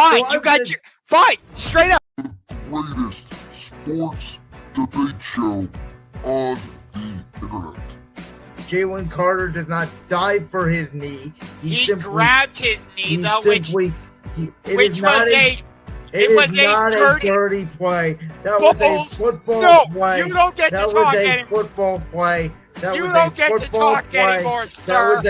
Fine, So you got your fine. Straight up. Greatest sports debate show on the internet. Jalen Carter does not die for his knee. He grabbed his knee, though, which was a dirty play. That was a football play. You don't get to talk anymore. Football play. You don't get to talk anymore, sir.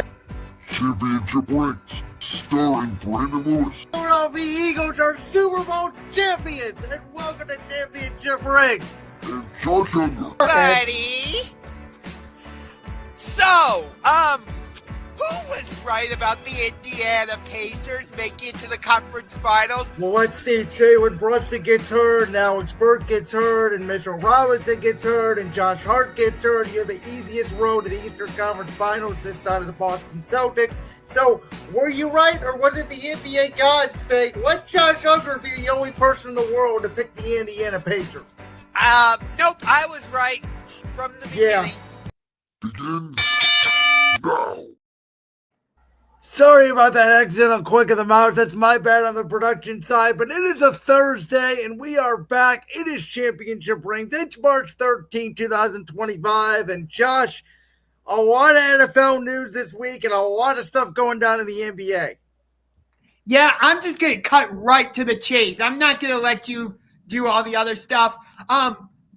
Championship rings, starring Brandon Lewis. Philadelphia Eagles are Super Bowl champions, and welcome to Championship Rings. And Josh Ungar. Buddy. So, who was right about the Indiana Pacers making it to the conference finals? Well, let's see. Jalen Brunson gets hurt, and Alex Burke gets hurt, and Mitchell Robinson gets hurt, and Josh Hart gets hurt. You have the easiest road to the Eastern Conference Finals this side of the Boston Celtics. So, were you right, or was it the NBA gods saying, let Josh Ungar be the only person in the world to pick the Indiana Pacers? Nope, I was right from the beginning. Begin now. Sorry about that accident on Quick of the Mouse. That's my bad on the production side, but it is a Thursday, and we are back. It is Championship Rings. It's March 13, 2025, and Josh, a lot of NFL news this week and a lot of stuff going down in the NBA. Yeah, I'm just going to cut right to the chase. I'm not going to let you do all the other stuff.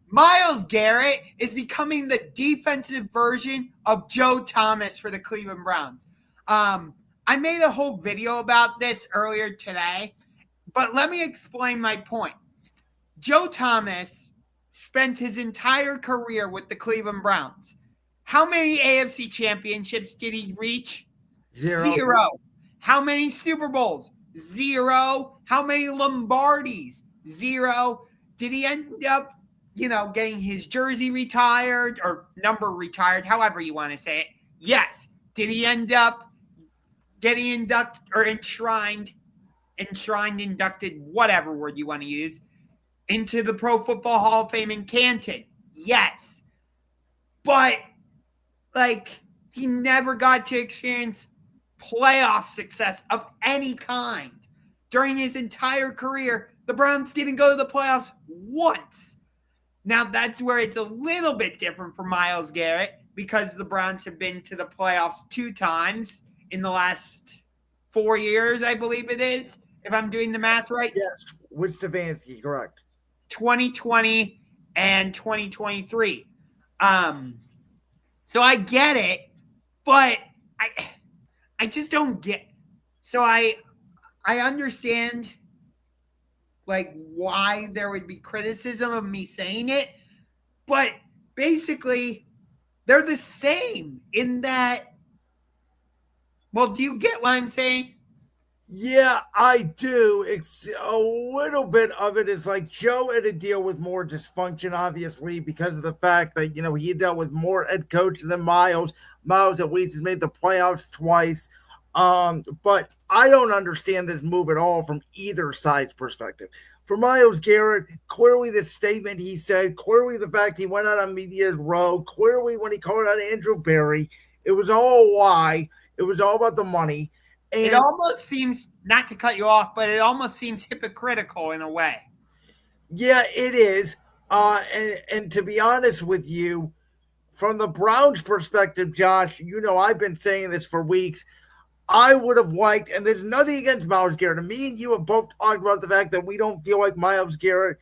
Myles Garrett is becoming the defensive version of Joe Thomas for the Cleveland Browns. I made a whole video about this earlier today, but let me explain my point. Joe Thomas spent his entire career with the Cleveland Browns. How many AFC championships did he reach? Zero. How many Super Bowls? Zero. How many Lombardis? Zero. Did he end up, getting his jersey retired or number retired, however you want to say it? Yes. Did he end up getting inducted or enshrined, inducted, whatever word you want to use, into the Pro Football Hall of Fame in Canton? Yes. But, he never got to experience playoff success of any kind. During his entire career, the Browns didn't go to the playoffs once. Now, that's where it's a little bit different for Myles Garrett because the Browns have been to the playoffs 2 times in the last 4 years, I believe it is, if I'm doing the math right. Yes, with Stefanski, correct. 2020 and 2023. So I get it, but I just don't get. So I understand why there would be criticism of me saying it, but basically they're the same in that. Well, do you get what I'm saying? Yeah, I do. It's a little bit of it is like Joe had to deal with more dysfunction, obviously, because of the fact that, he dealt with more head coach than Myles. Myles at least has made the playoffs twice. But I don't understand this move at all from either side's perspective. For Myles Garrett, clearly the statement he said, clearly the fact he went out on Media Row, clearly when he called out Andrew Berry, it was all a lie. It was all about the money. And it almost seems, not to cut you off, but it almost seems hypocritical in a way. Yeah, it is. And to be honest with you, from the Browns' perspective, Josh, I've been saying this for weeks. I would have liked, and there's nothing against Myles Garrett. And me and you have both talked about the fact that we don't feel like Myles Garrett,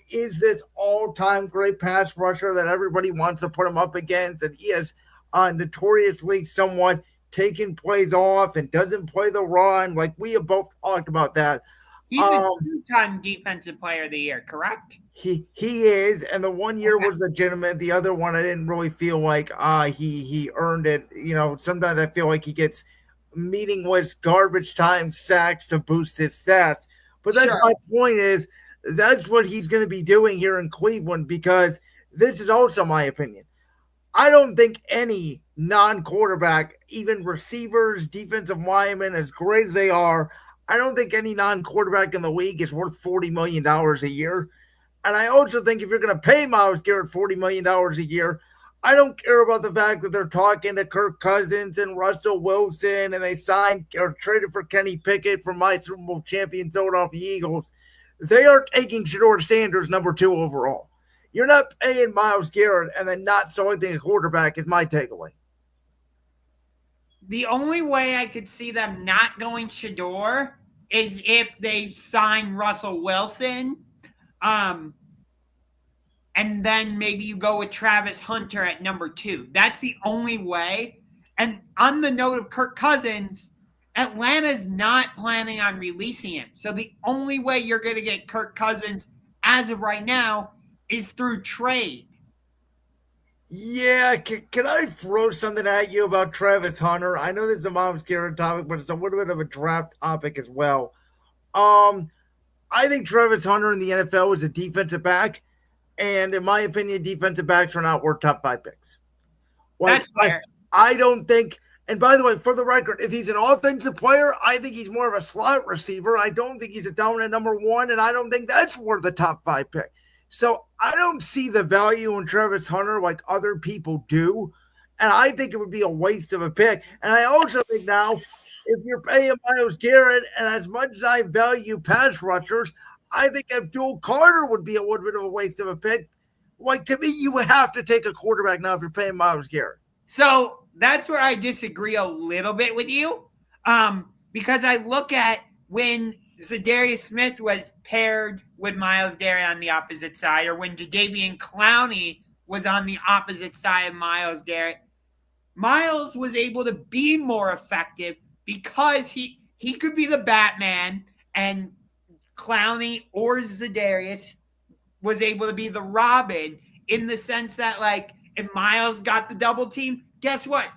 is this all-time great pass rusher that everybody wants to put him up against. And he has notoriously somewhat taking plays off and doesn't play the run. We have both talked about that. He's a 2-time defensive player of the year, correct? He is, and the 1 year was legitimate. The other one, I didn't really feel like he earned it. Sometimes I feel like he gets meaningless garbage time sacks to boost his stats. But that's my point is that's what he's going to be doing here in Cleveland because this is also my opinion. I don't think any non-quarterback, even receivers, defensive linemen, as great as they are, I don't think any non-quarterback in the league is worth $40 million a year. And I also think if you're going to pay Myles Garrett $40 million a year, I don't care about the fact that they're talking to Kirk Cousins and Russell Wilson and they signed or traded for Kenny Pickett from my Super Bowl champion Philadelphia Eagles. They are taking Shedeur Sanders number 2 overall. You're not paying Myles Garrett and then not selecting a quarterback is my takeaway. The only way I could see them not going Shedeur is if they sign Russell Wilson. And then maybe you go with Travis Hunter at number 2. That's the only way. And on the note of Kirk Cousins, Atlanta's not planning on releasing him. So the only way you're going to get Kirk Cousins as of right now is through trade. Yeah, can I throw something at you about Travis Hunter? I know this is a Myles Garrett topic, but it's a little bit of a draft topic as well. I think Travis Hunter in the NFL is a defensive back, and in my opinion, defensive backs are not worth top 5 picks. That's fair. I don't think, and by the way, for the record, if he's an offensive player, I think he's more of a slot receiver. I don't think he's a dominant number 1, and I don't think that's worth a top 5 pick. So I don't see the value in Travis Hunter like other people do. And I think it would be a waste of a pick. And I also think now, if you're paying Myles Garrett, and as much as I value pass rushers, I think Abdul Carter would be a little bit of a waste of a pick. Like, to me, you would have to take a quarterback now if you're paying Myles Garrett. So that's where I disagree a little bit with you. Because I look at when Zadarius Smith was paired with Myles Garrett on the opposite side, or when Jadeveon Clowney was on the opposite side of Myles Garrett, Myles was able to be more effective because he could be the Batman, and Clowney or Zadarius was able to be the Robin, in the sense that, like, if Myles got the double team, guess what?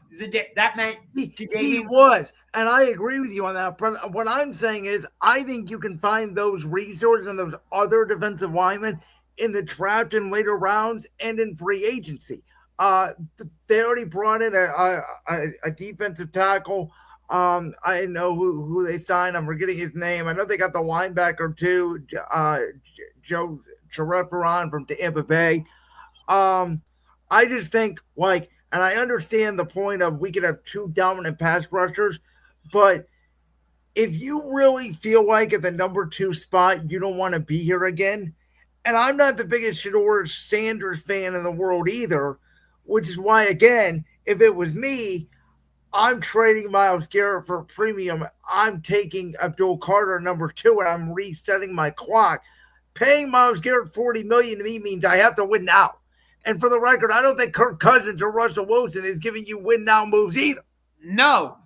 That meant he was. And I agree with you on that. But what I'm saying is, I think you can find those resources and those other defensive linemen in the draft in later rounds and in free agency. They already brought in a defensive tackle. I know who they signed. I'm forgetting his name. I know they got the linebacker too, Joe Chireferon from Tampa Bay. I just think, like, and I understand the point of we could have 2 dominant pass rushers, but if you really feel like at the number 2 spot you don't want to be here again, and I'm not the biggest Shedeur Sanders fan in the world either, which is why, again, if it was me, I'm trading Myles Garrett for a premium. I'm taking Abdul Carter number 2, and I'm resetting my clock. Paying Myles Garrett $40 million to me means I have to win now. And for the record, I don't think Kirk Cousins or Russell Wilson is giving you win now moves either. No.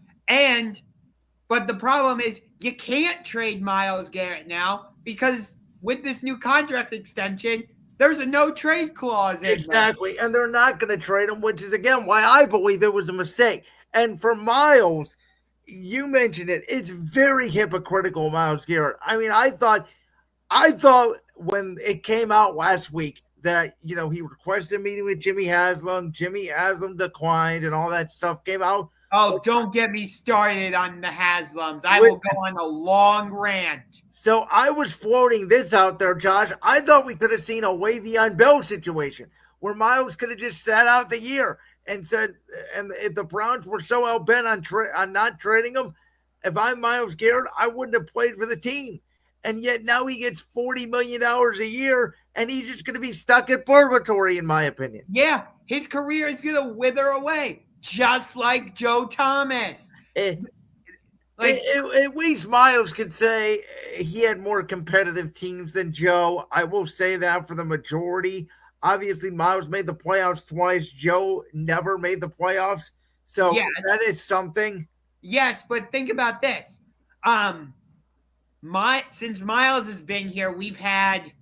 But the problem is you can't trade Myles Garrett now, because with this new contract extension, there's a no trade clause in Exactly. there. And they're not going to trade him, which is, again, why I believe it was a mistake. And for Myles, you mentioned it, it's very hypocritical, Myles Garrett. I mean, I thought when it came out last week that, you know, he requested a meeting with Jimmy Haslam declined, and all that stuff came out. Oh, don't get me started on the Haslams. I will go on a long rant. So I was floating this out there, Josh. I thought we could have seen a Le'Veon Bell situation where Myles could have just sat out the year and said, and if the Browns were so hell-bent on not trading him, if I'm Myles Garrett, I wouldn't have played for the team. And yet now he gets $40 million a year, and he's just going to be stuck at purgatory, in my opinion. Yeah, his career is going to wither away, just like Joe Thomas. At least Myles could say he had more competitive teams than Joe. I will say that for the majority. Obviously, Myles made the playoffs twice. Joe never made the playoffs. So that is something. Yes, but think about this. Since Myles has been here, we've had,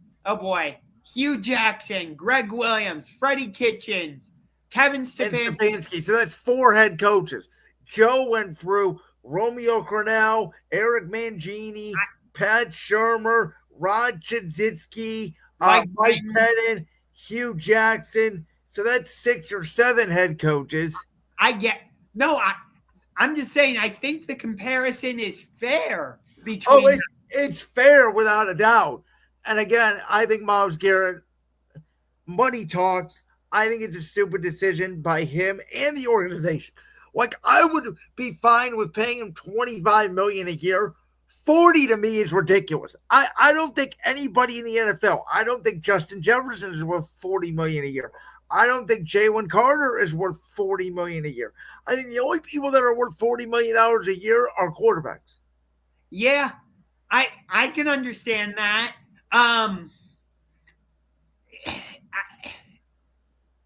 Hugh Jackson, Greg Williams, Freddie Kitchens, Kevin Stefanski. So that's 4 head coaches. Joe went through Romeo Crennel, Eric Mangini, Pat Shermer, Rod Chadzitsky, Mike Pettin, Hugh Jackson. So that's 6 or 7 head coaches. I'm just saying, I think the comparison is fair between. It's fair without a doubt. And again, I think Myles Garrett, money talks. I think it's a stupid decision by him and the organization. Like, I would be fine with paying him $25 million a year. 40 to me is ridiculous. I don't think anybody in the NFL, I don't think Justin Jefferson is worth $40 million a year. I don't think Jalen Carter is worth $40 million a year. I think the only people that are worth $40 million a year are quarterbacks. Yeah, I can understand that.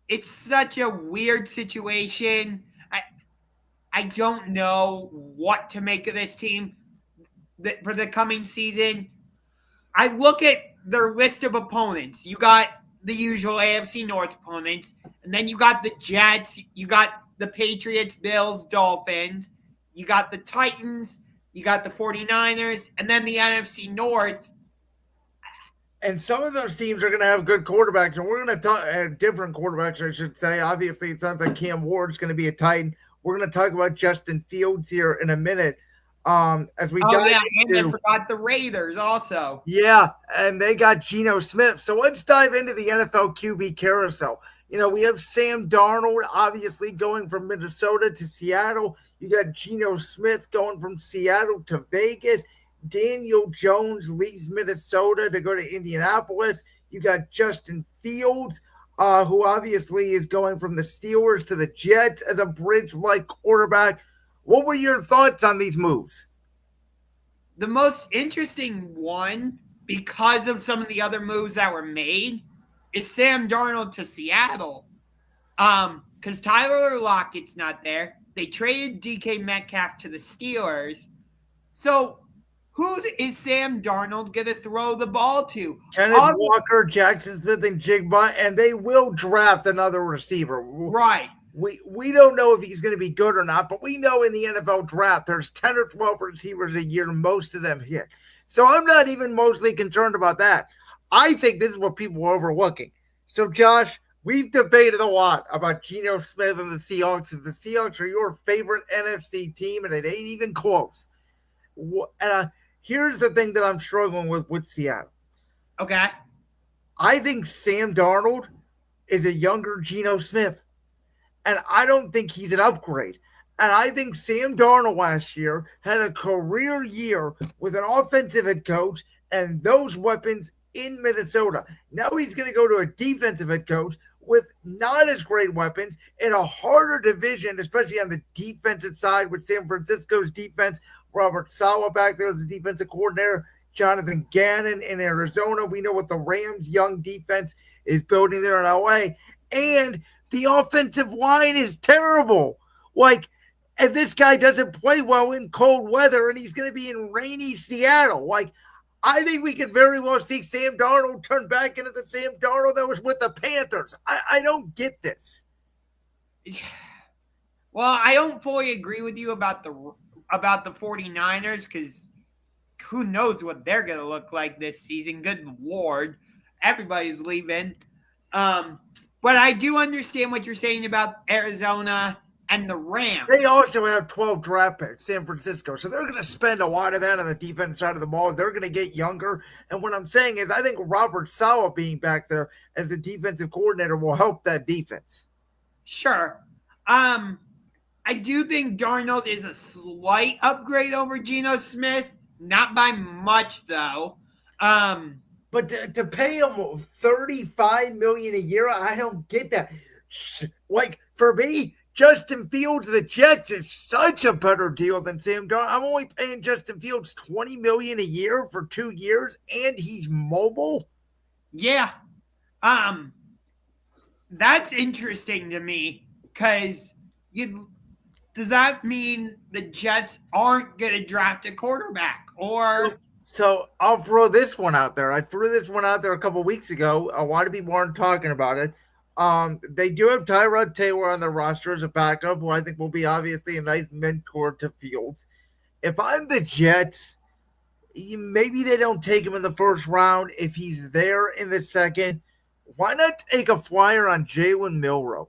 It's such a weird situation. I don't know what to make of this team for the coming season. I look at their list of opponents. You got the usual AFC North opponents, and then you got the Jets, you got the Patriots, Bills, Dolphins, you got the Titans, you got the 49ers, and then the NFC North. And some of those teams are going to have good quarterbacks, and we're going to talk different quarterbacks, I should say. Obviously, it sounds like Cam Ward's going to be a Titan. We're going to talk about Justin Fields here in a minute. As we dive into, and I forgot the Raiders also. Yeah, and they got Geno Smith. So let's dive into the NFL QB carousel. We have Sam Darnold, obviously, going from Minnesota to Seattle. You got Geno Smith going from Seattle to Vegas. Daniel Jones leaves Minnesota to go to Indianapolis. You got Justin Fields, who obviously is going from the Steelers to the Jets as a bridge-like quarterback. What were your thoughts on these moves? The most interesting one, because of some of the other moves that were made, is Sam Darnold to Seattle. Because Tyler Lockett's not there. They traded DK Metcalf to the Steelers. So who is Sam Darnold going to throw the ball to? Kenneth Walker, Jackson Smith, and Jigba, and they will draft another receiver. Right. We don't know if he's going to be good or not, but we know in the NFL draft there's 10 or 12 receivers a year, most of them hit. So I'm not even mostly concerned about that. I think this is what people are overlooking. So, Josh, we've debated a lot about Geno Smith and the Seahawks, because the Seahawks are your favorite NFC team, and it ain't even close. Here's the thing that I'm struggling with Seattle. Okay. I think Sam Darnold is a younger Geno Smith. And I don't think he's an upgrade. And I think Sam Darnold last year had a career year with an offensive head coach and those weapons in Minnesota. Now he's going to go to a defensive head coach with not as great weapons in a harder division, especially on the defensive side with San Francisco's defense. Robert Saleh back there as the defensive coordinator. Jonathan Gannon in Arizona. We know what the Rams' young defense is building there in LA. And the offensive line is terrible. Like, if this guy doesn't play well in cold weather and he's going to be in rainy Seattle, like, I think we could very well see Sam Darnold turn back into the Sam Darnold that was with the Panthers. I don't get this. Well, I don't fully agree with you about the 49ers, because who knows what they're going to look like this season. Good Lord. Everybody's leaving. But I do understand what you're saying about Arizona and the Rams. They also have 12 draft picks, San Francisco. So they're going to spend a lot of that on the defense side of the ball. They're going to get younger. And what I'm saying is I think Robert Saleh being back there as the defensive coordinator will help that defense. Sure. I do think Darnold is a slight upgrade over Geno Smith. Not by much, though. But to pay him $35 million a year, I don't get that. Like, for me, Justin Fields, the Jets, is such a better deal than Sam Darnold. I'm only paying Justin Fields $20 million a year for 2 years, and he's mobile. Yeah. That's interesting to me, because does that mean the Jets aren't going to draft a quarterback? Or... So I'll throw this one out there. I threw this one out there a couple weeks ago. A lot of people aren't talking about it. They do have Tyrod Taylor on their roster as a backup, who I think will be obviously a nice mentor to Fields. If I'm the Jets, maybe they don't take him in the first round. If he's there in the second, why not take a flyer on Jalen Milroe,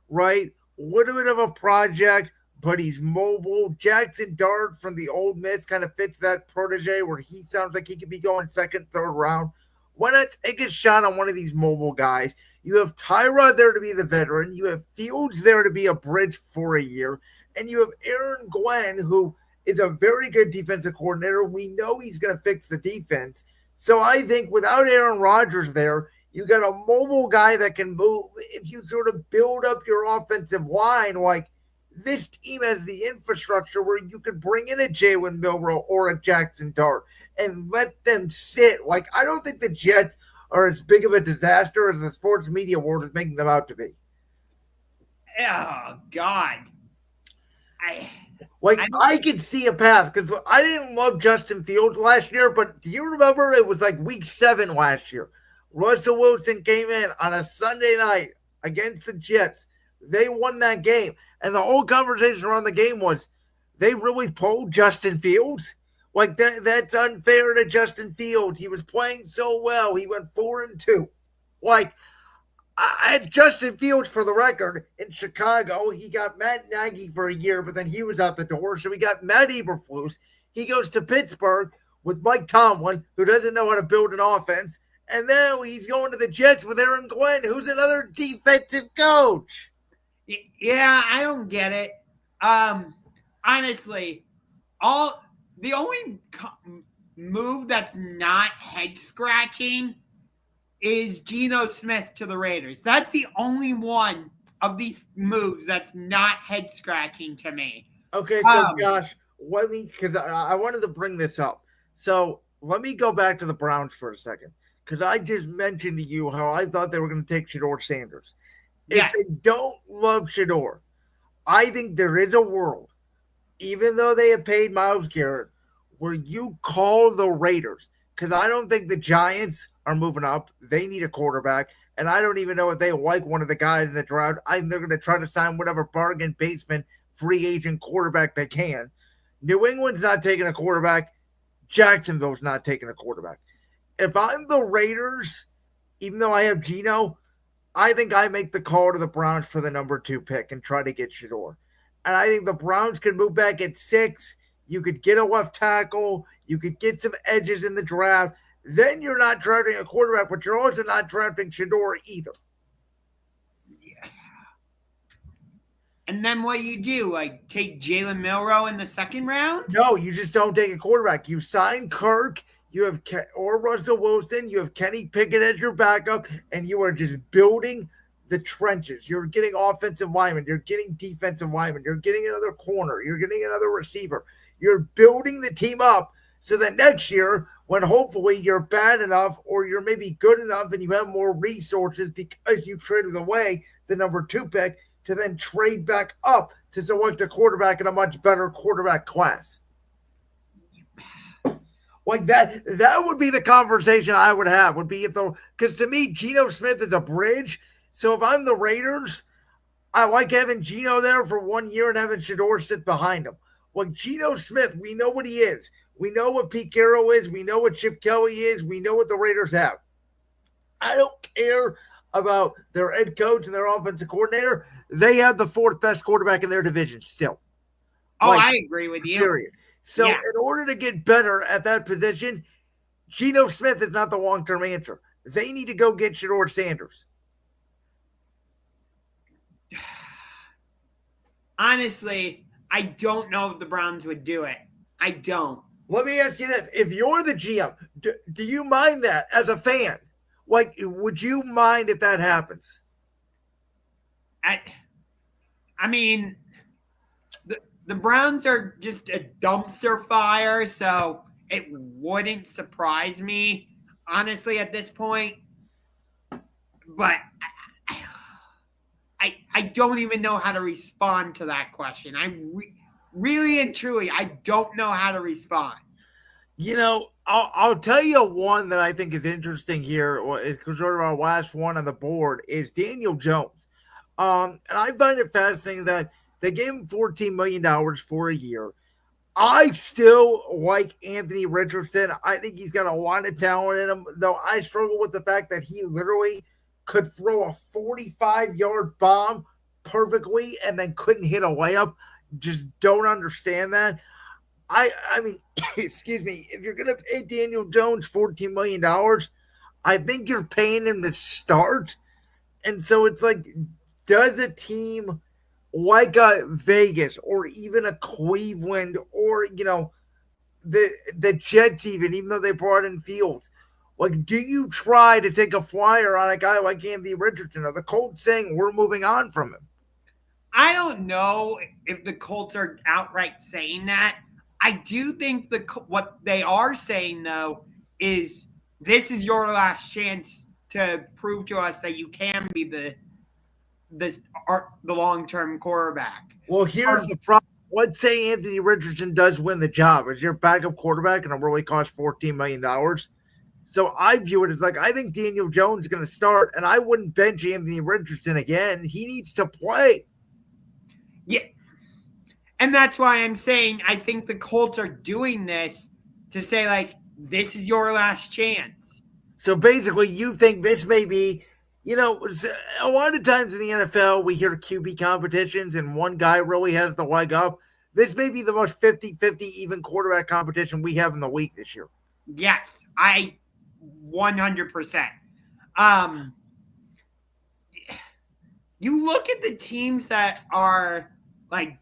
right? A little bit of a project, but he's mobile. Jackson Dart from the Ole Miss kind of fits that protege where he sounds like he could be going second, third round. Why not take a shot on one of these mobile guys? You have Tyrod there to be the veteran. You have Fields there to be a bridge for a year. And you have Aaron Glenn, who is a very good defensive coordinator. We know he's going to fix the defense. So I think without Aaron Rodgers there, you got a mobile guy that can move. If you sort of build up your offensive line, like this team has the infrastructure where you could bring in a Jalen Milroe or a Jackson Dart and let them sit. Like, I don't think the Jets are as big of a disaster as the sports media world is making them out to be. Oh, God. I could see a path because I didn't love Justin Fields last year, but do you remember it was like week 7 last year? Russell Wilson came in on a Sunday night against the Jets. They won that game. And the whole conversation around the game was, they really pulled Justin Fields? Like, that's unfair to Justin Fields. He was playing so well. He went 4-2. Like, I had Justin Fields, for the record, in Chicago. He got Matt Nagy for a year, but then he was out the door. So we got Matt Eberflus. He goes to Pittsburgh with Mike Tomlin, who doesn't know how to build an offense. And now he's going to the Jets with Aaron Glenn, who's another defensive coach. Yeah, I don't get it. Honestly, the only move that's not head scratching is Geno Smith to the Raiders. That's the only one of these moves that's not head scratching to me. Okay, so Josh, because I wanted to bring this up. So let me go back to the Browns for a second, because I just mentioned to you how I thought they were going to take Shedeur Sanders. If they don't love Shedeur, I think there is a world, even though they have paid Myles Garrett, where you call the Raiders, because I don't think the Giants are moving up. They need a quarterback, and I don't even know if they like one of the guys in the draft. I think they're going to try to sign whatever bargain basement free agent quarterback they can. New England's not taking a quarterback. Jacksonville's not taking a quarterback. If I'm the Raiders, even though I have Geno, I think I make the call to the Browns for the number 2 pick and try to get Shedeur. And I think the Browns could move back at 6. You could get a left tackle. You could get some edges in the draft. Then you're not drafting a quarterback, but you're also not drafting Shedeur either. Yeah. And then what you do? Like, take Jalen Milroe in the second round? No, you just don't take a quarterback. You sign Kirk. You have or Russell Wilson. You have Kenny Pickett as your backup, and you are just building the trenches. You're getting offensive linemen. You're getting defensive linemen. You're getting another corner. You're getting another receiver. You're building the team up so that next year, when hopefully you're bad enough or you're maybe good enough and you have more resources because you traded away the number 2 pick to then trade back up to select a quarterback in a much better quarterback class. Like that would be the conversation I would have, would be because to me, Geno Smith is a bridge. So if I'm the Raiders, I like having Geno there for 1 year and having Shedeur sit behind him. Like Geno Smith, we know what he is. We know what Pete Carroll is. We know what Chip Kelly is. We know what the Raiders have. I don't care about their head coach and their offensive coordinator. They have the 4th best quarterback in their division still. Oh, I agree with you. Period. So in order to get better at that position, Geno Smith is not the long-term answer. They need to go get Shedeur Sanders. Honestly, I don't know if the Browns would do it. I don't. Let me ask you this. If you're the GM, do you mind that as a fan? Like, would you mind if that happens? I mean, the Browns are just a dumpster fire, so it wouldn't surprise me, honestly, at this point. But I don't even know how to respond to that question. Really and truly, I don't know how to respond. You know, I'll tell you one that I think is interesting here. It's sort of our last one on the board is Daniel Jones. And I find it fascinating that they gave him $14 million for a year. I still like Anthony Richardson. I think he's got a lot of talent in him, though I struggle with the fact that he literally could throw a 45-yard bomb perfectly and then couldn't hit a layup. Just don't understand that. I mean, excuse me, if you're going to pay Daniel Jones $14 million, I think you're paying him to start. And so it's like, does a team like a Vegas or even a Cleveland or, the Jets even though they brought in Fields, like, do you try to take a flyer on a guy like Anthony Richardson? Are the Colts saying we're moving on from him? I don't know if the Colts are outright saying that. I do think what they are saying, though, is this is your last chance to prove to us that you can be the long-term quarterback. Well, here's the problem. Let's say Anthony Richardson does win the job as your backup quarterback and it really costs $14 million. So I view it as like, I think Daniel Jones is going to start, and I wouldn't bench Anthony Richardson again. He needs to play. Yeah. And that's why I'm saying I think the Colts are doing this to say, like, this is your last chance. So basically, you think this may be, a lot of times in the NFL, we hear QB competitions and one guy really has the leg up. This may be the most 50-50 even quarterback competition we have in the league this year. Yes, I 100%. You look at the teams that are like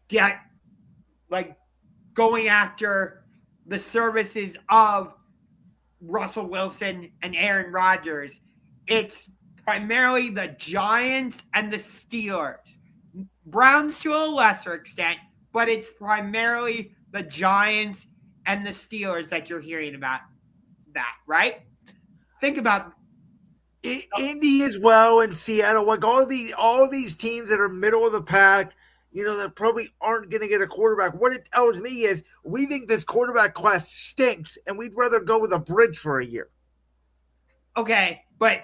going after the services of Russell Wilson and Aaron Rodgers. It's primarily the Giants and the Steelers. Browns to a lesser extent, but it's primarily the Giants and the Steelers that you're hearing about that, right? Think about Indy as well and Seattle, like all these teams that are middle of the pack, that probably aren't going to get a quarterback. What it tells me is we think this quarterback class stinks, and we'd rather go with a bridge for a year. Okay, but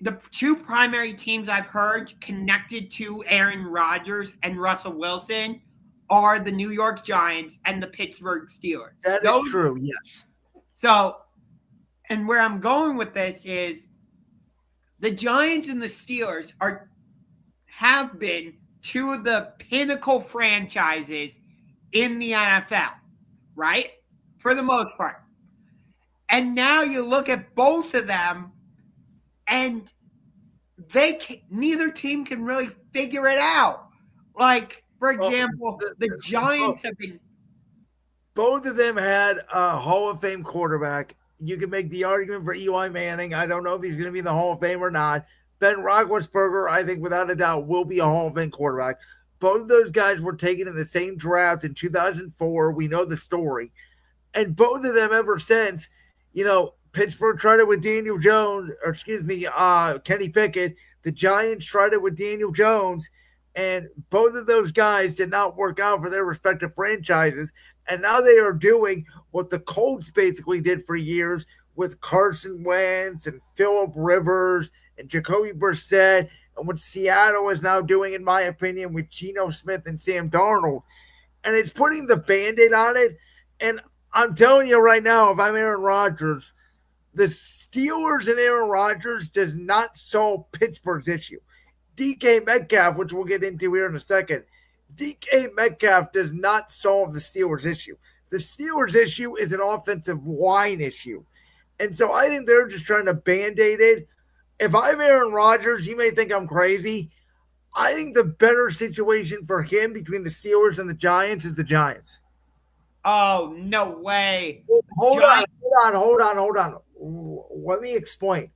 the two primary teams I've heard connected to Aaron Rodgers and Russell Wilson are the New York Giants and the Pittsburgh Steelers. That is true, yes. So, and where I'm going with this is the Giants and the Steelers have been two of the pinnacle franchises in the NFL, right? For the most part. And now you look at both of them, and neither team can really figure it out. Like, for example, the Giants have been. Both of them had a Hall of Fame quarterback. You can make the argument for Eli Manning. I don't know if he's going to be in the Hall of Fame or not. Ben Roethlisberger, I think without a doubt, will be a Hall of Fame quarterback. Both of those guys were taken in the same draft in 2004. We know the story. And both of them ever since, Pittsburgh tried it with Daniel Jones, Kenny Pickett. The Giants tried it with Daniel Jones. And both of those guys did not work out for their respective franchises. And now they are doing what the Colts basically did for years with Carson Wentz and Phillip Rivers and Jacoby Brissett, and what Seattle is now doing, in my opinion, with Geno Smith and Sam Darnold. And it's putting the Band-Aid on it. And I'm telling you right now, if I'm Aaron Rodgers, the Steelers and Aaron Rodgers does not solve Pittsburgh's issue. DK Metcalf, which we'll get into here in a second, DK Metcalf does not solve the Steelers' issue. The Steelers' issue is an offensive line issue. And so I think they're just trying to Band-Aid it. If I'm Aaron Rodgers, you may think I'm crazy. I think the better situation for him between the Steelers and the Giants is the Giants. Oh, no way. Hold on. Let me explain.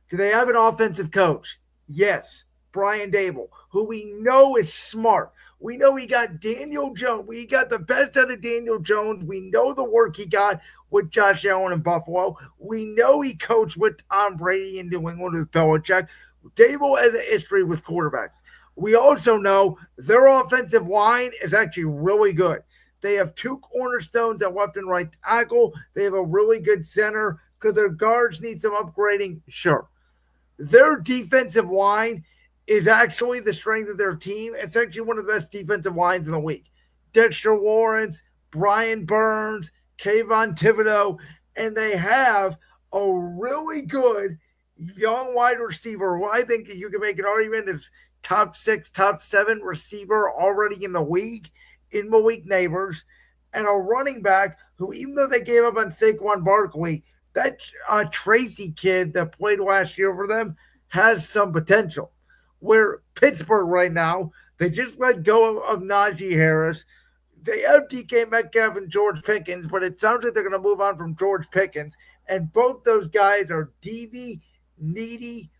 Do they have an offensive coach? Yes. Brian Dable, who we know is smart. We know he got Daniel Jones. We got the best out of Daniel Jones. We know the work he got with Josh Allen in Buffalo. We know he coached with Tom Brady in New England with Belichick. Dable has a history with quarterbacks. We also know their offensive line is actually really good. They have two cornerstones at left and right tackle. They have a really good center. Could their guards need some upgrading? Sure. Their defensive line is actually the strength of their team. It's actually one of the best defensive lines in the league. Dexter Lawrence, Brian Burns, Kayvon Thibodeau, and they have a really good young wide receiver who I think you can make an argument is top 6, top 7 receiver already in the league in Malik Neighbors, and a running back who, even though they gave up on Saquon Barkley, that Tracy kid that played last year for them, has some potential. Where Pittsburgh right now, they just let go of Najee Harris. They have DK Metcalf and George Pickens, but it sounds like they're going to move on from George Pickens. And both those guys are needy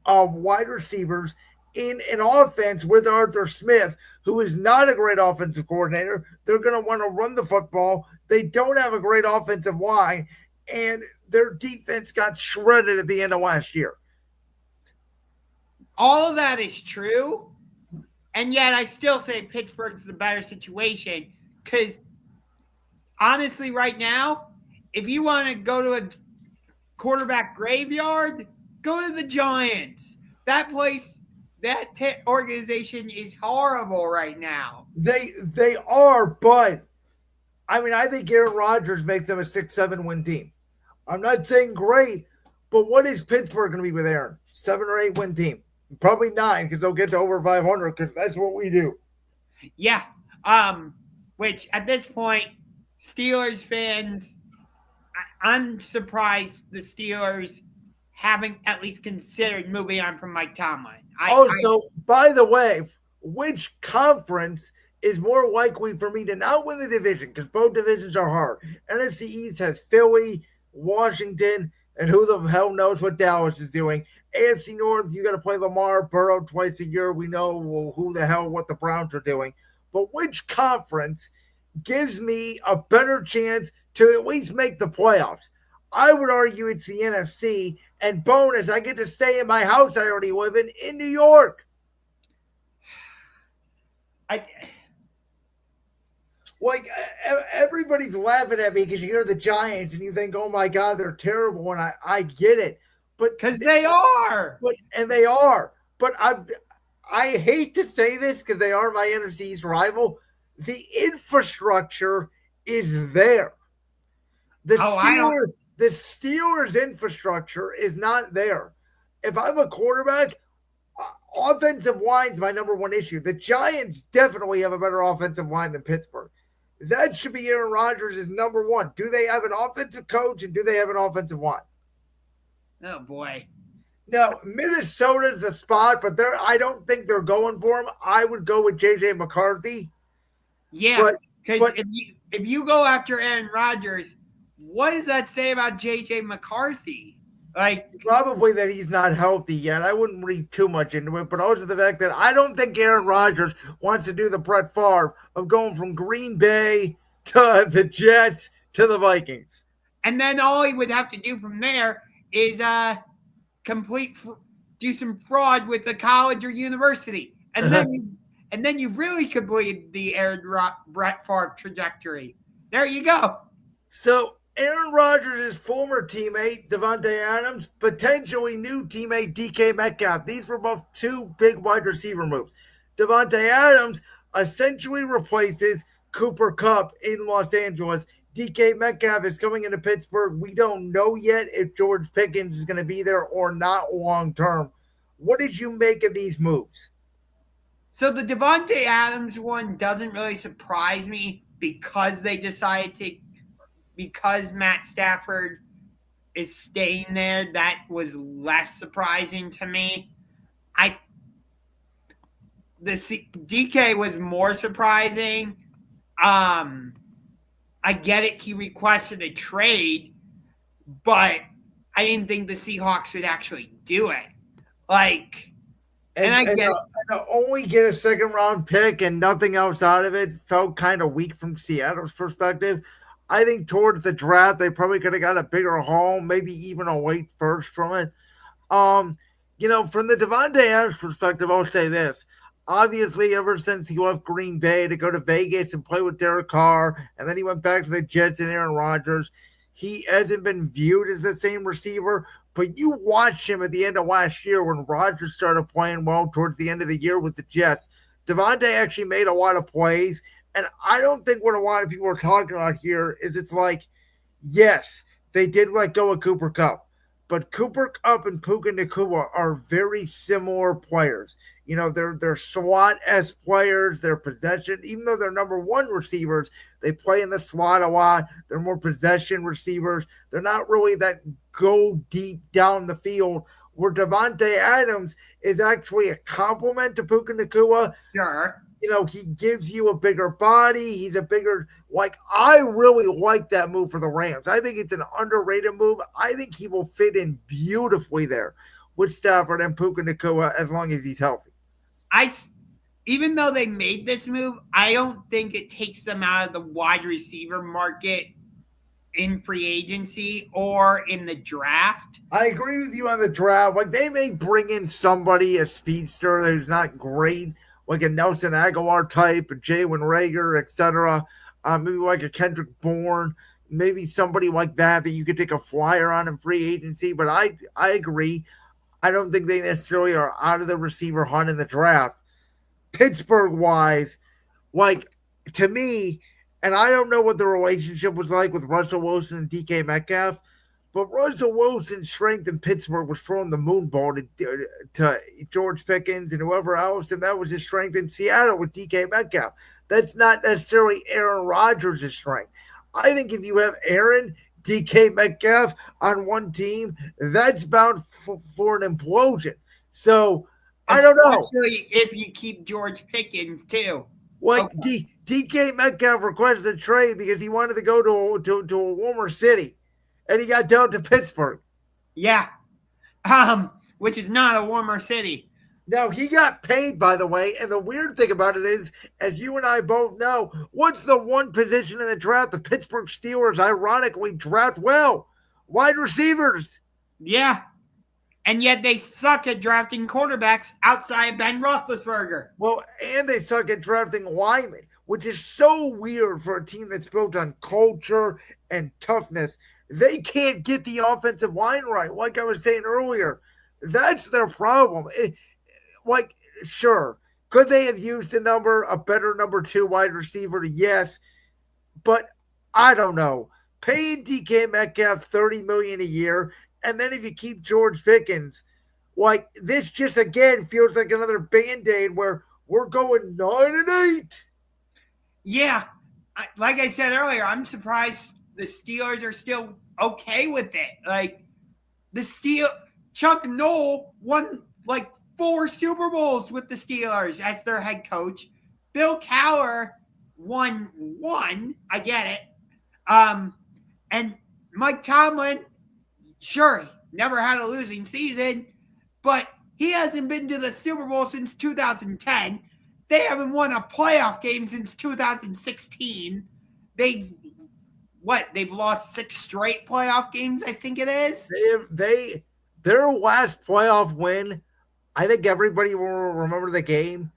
wide receivers in an offense with Arthur Smith, who is not a great offensive coordinator. They're going to want to run the football. They don't have a great offensive line, and their defense got shredded at the end of last year. All of that is true, and yet I still say Pittsburgh's the better situation because, honestly, right now, if you want to go to a quarterback graveyard, go to the Giants. That place, that organization is horrible right now. They are, but I mean, I think Aaron Rodgers makes them a 6-7 win team. I'm not saying great, but what is Pittsburgh going to be with Aaron? 7 or 8 win team? Probably 9 because they'll get to over 500 because that's what we do. Yeah. Which at this point, Steelers fans, I'm surprised the Steelers haven't at least considered moving on from Mike Tomlin. By the way, which conference is more likely for me to not win the division? Because both divisions are hard. NFC East has Philly, Washington, and who the hell knows what Dallas is doing. AFC North, you got to play Lamar, Burrow twice a year. We know who the hell, what the Browns are doing. But which conference gives me a better chance to at least make the playoffs? I would argue it's the NFC, and bonus, I get to stay in my house I already live in New York. Everybody's laughing at me because you hear the Giants and you think, oh my God, they're terrible, and I get it. But because they are. They are. But I hate to say this because they are my NFC East rival. The infrastructure is there. The Steelers' infrastructure is not there. If I'm a quarterback, offensive line is my number one issue. The Giants definitely have a better offensive line than Pittsburgh. That should be Aaron Rodgers' number one. Do they have an offensive coach and do they have an offensive line? Oh, boy. No, Minnesota's the spot, but I don't think they're going for him. I would go with J.J. McCarthy. Yeah, because if you go after Aaron Rodgers, what does that say about J.J. McCarthy? Probably that he's not healthy yet. I wouldn't read too much into it, but also the fact that I don't think Aaron Rodgers wants to do the Brett Favre of going from Green Bay to the Jets to the Vikings. And then all he would have to do from there is do some fraud with the college or university, and then you really complete the Brett Favre trajectory. There you go. So Aaron Rodgers' former teammate, Davante Adams, potentially new teammate, DK Metcalf. These were both two big wide receiver moves. Davante Adams essentially replaces Cooper Kupp in Los Angeles. DK Metcalf is coming into Pittsburgh. We don't know yet if George Pickens is going to be there or not long term. What did you make of these moves? So the Davante Adams one doesn't really surprise me because they decided because Matt Stafford is staying there. That was less surprising to me. DK was more surprising. I get it. He requested a trade, but I didn't think the Seahawks would actually do it. Only get a second round pick and nothing else out of it felt kind of weak from Seattle's perspective. I think towards the draft, they probably could have got a bigger haul, maybe even a late first from it. From the Davante Adams perspective, I'll say this. Obviously, ever since he left Green Bay to go to Vegas and play with Derek Carr, and then he went back to the Jets and Aaron Rodgers, he hasn't been viewed as the same receiver. But you watch him at the end of last year when Rodgers started playing well towards the end of the year with the Jets. Davante actually made a lot of plays. And I don't think what a lot of people are talking about here is yes, they did let go of Cooper Kupp. But Cooper Kupp and Puka Nacua are very similar players. They're SWAT-esque players. They're possession. Even though they're number one receivers, they play in the slot a lot. They're more possession receivers. They're not really that go deep down the field where Devontae Adams is actually a compliment to Puka Nacua. Sure. He gives you a bigger body. He's a bigger, I really like that move for the Rams. I think it's an underrated move. I think he will fit in beautifully there with Stafford and Puka Nacua as long as he's healthy. Even though they made this move, I don't think it takes them out of the wide receiver market in free agency or in the draft. I agree with you on the draft. They may bring in somebody, a speedster who's not great, like a Nelson Aguilar type, a Jalen Reagor, etc. Maybe like a Kendrick Bourne, maybe somebody like that you could take a flyer on in free agency. But I agree. I don't think they necessarily are out of the receiver hunt in the draft. Pittsburgh-wise, to me, and I don't know what the relationship was like with Russell Wilson and DK Metcalf, but Russell Wilson's strength in Pittsburgh was throwing the moon ball to George Pickens and whoever else, and that was his strength in Seattle with DK Metcalf. That's not necessarily Aaron Rodgers' strength. I think if you have Aaron, DK Metcalf on one team, that's bound for an implosion. So, I don't know. Especially if you keep George Pickens, too. DK Metcalf requested a trade because he wanted to go to a warmer city. And he got down to Pittsburgh. Yeah. Which is not a warmer city. Now, he got paid, by the way. And the weird thing about it is, as you and I both know, what's the one position in the draft the Pittsburgh Steelers ironically draft well? Wide receivers. Yeah. And yet they suck at drafting quarterbacks outside Ben Roethlisberger. Well, and they suck at drafting linemen, which is so weird for a team that's built on culture and toughness. They can't get the offensive line right. Like I was saying earlier, that's their problem. Sure, could they have used a better number 2 wide receiver? Yes, but I don't know. Paying DK Metcalf $30 million a year, and then if you keep George Pickens, this just again feels like another Band-Aid where we're going 9-8. Yeah, like I said earlier, I'm surprised the Steelers are still okay with it. Chuck Noll won 4 Super Bowls with the Steelers as their head coach. Bill Cowher won 1. I get it. And Mike Tomlin, sure, never had a losing season, but he hasn't been to the Super Bowl since 2010. They haven't won a playoff game since 2016. They've lost 6 straight playoff games, I think it is. Their last playoff win, I think everybody will remember the game.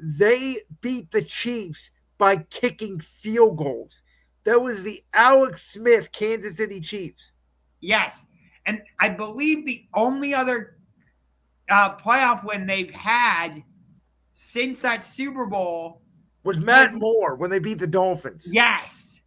They beat the Chiefs by kicking field goals. That was the Alex Smith Kansas City Chiefs. Yes. And I believe the only other playoff win they've had since that Super Bowl was Matt Moore when they beat the Dolphins. Yes.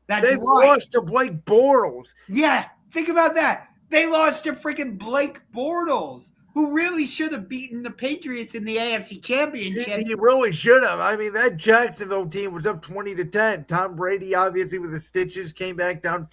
They lost to Blake Bortles. Yeah, think about that. They lost to freaking Blake Bortles, who really should have beaten the Patriots in the AFC Championship. He really should have. I mean, that Jacksonville team was up 20-10. Tom Brady, obviously, with the stitches, came back down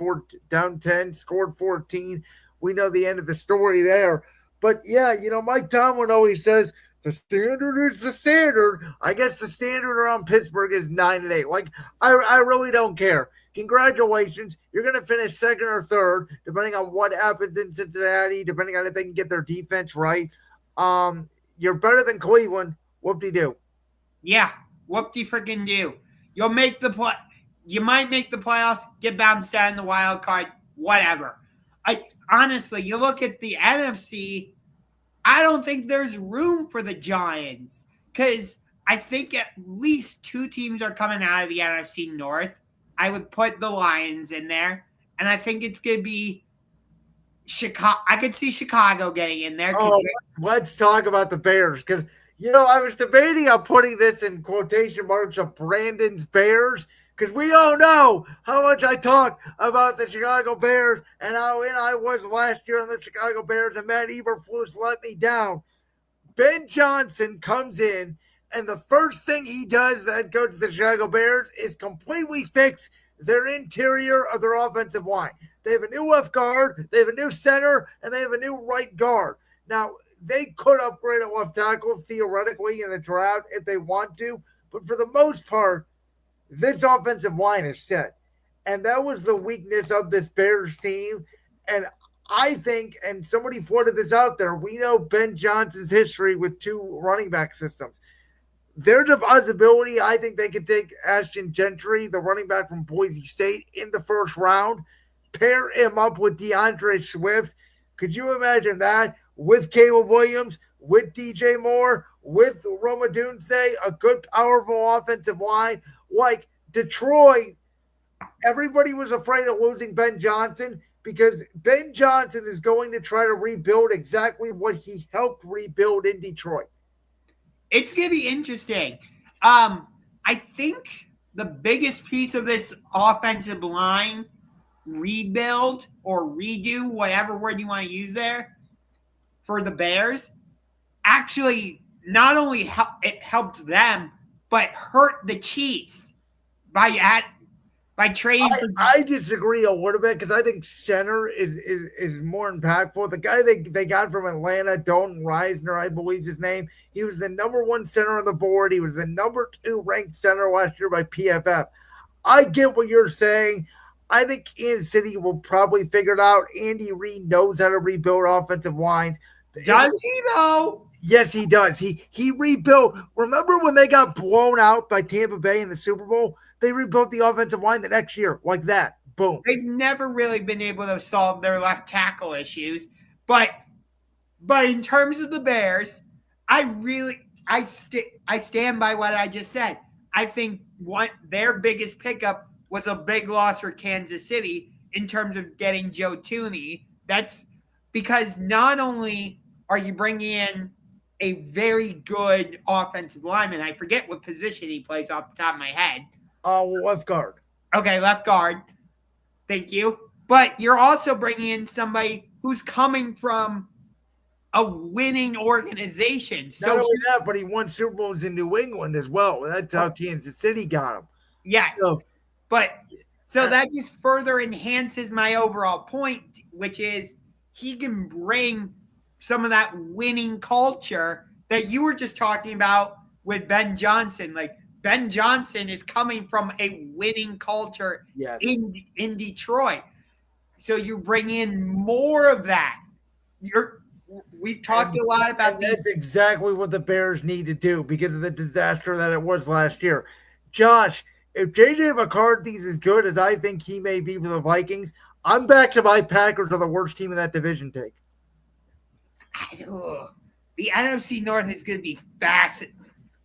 10, scored 14. We know the end of the story there. But, yeah, Mike Tomlin always says, the standard is the standard. I guess the standard around Pittsburgh is 9-8. I really don't care. Congratulations. You're going to finish second or third, depending on what happens in Cincinnati, depending on if they can get their defense right. You're better than Cleveland. Whoop-de-doo. Yeah, whoop-de-freaking-do. You'll make the play. You might make the playoffs, get bounced out in the wild card, whatever. Honestly, you look at the NFC, I don't think there's room for the Giants because I think at least 2 teams are coming out of the NFC North. I would put the Lions in there, and I think it's going to be Chicago. I could see Chicago getting in there. Let's talk about the Bears because, I was debating on putting this in quotation marks of Brandon's Bears because we all know how much I talk about the Chicago Bears and how in I was last year on the Chicago Bears, and Matt Eberflus let me down. Ben Johnson comes in, and the first thing he does, the head coach of the Chicago Bears, is completely fix their interior of their offensive line. They have a new left guard, they have a new center, and they have a new right guard. Now, they could upgrade at left tackle theoretically in the draft if they want to, but for the most part, this offensive line is set. And that was the weakness of this Bears team. And I think, and somebody floated this out there, we know Ben Johnson's history with 2 running back systems. There's a possibility I think they could take Ashton Gentry, the running back from Boise State, in the first round, pair him up with DeAndre Swift. Could you imagine that? With Caleb Williams, with DJ Moore, with Roma Dunze, a good, powerful offensive line. Like Detroit, everybody was afraid of losing Ben Johnson because Ben Johnson is going to try to rebuild exactly what he helped rebuild in Detroit. It's going to be interesting. I think the biggest piece of this offensive line rebuild or redo, whatever word you want to use there, for the Bears, actually not only it helped them, but hurt the Chiefs by trading. I disagree a little bit because I think center is more impactful. The guy they got from Atlanta, Dalton Reisner, I believe his name, he was the number 1 center on the board. He was the number 2 ranked center last year by PFF. I get what you're saying. I think Kansas City will probably figure it out. Andy Reid knows how to rebuild offensive lines. Does he though? Yes, he does. He rebuilt. Remember when they got blown out by Tampa Bay in the Super Bowl? They rebuilt the offensive line the next year like that. Boom. They've never really been able to solve their left tackle issues. But in terms of the Bears, I stand by what I just said. I think their biggest pickup was a big loss for Kansas City in terms of getting Joe Thuney. That's because not only are you bringing in a very good offensive lineman, I forget what position he plays off the top of my head. Left guard. Okay, left guard. Thank you. But you're also bringing in somebody who's coming from a winning organization. So not only that, but he won Super Bowls in New England as well. That's how Kansas City got him. Yes. So that just further enhances my overall point, which is he can bring some of that winning culture that you were just talking about with Ben Johnson. Like Ben Johnson is coming from a winning culture in Detroit. So you bring in more of that. We've talked a lot about this. That's exactly what the Bears need to do because of the disaster that it was last year. Josh, if J.J. McCarthy's as good as I think he may be for the Vikings, I'm back to my Packers are the worst team in that division take. The NFC North is going to be fast.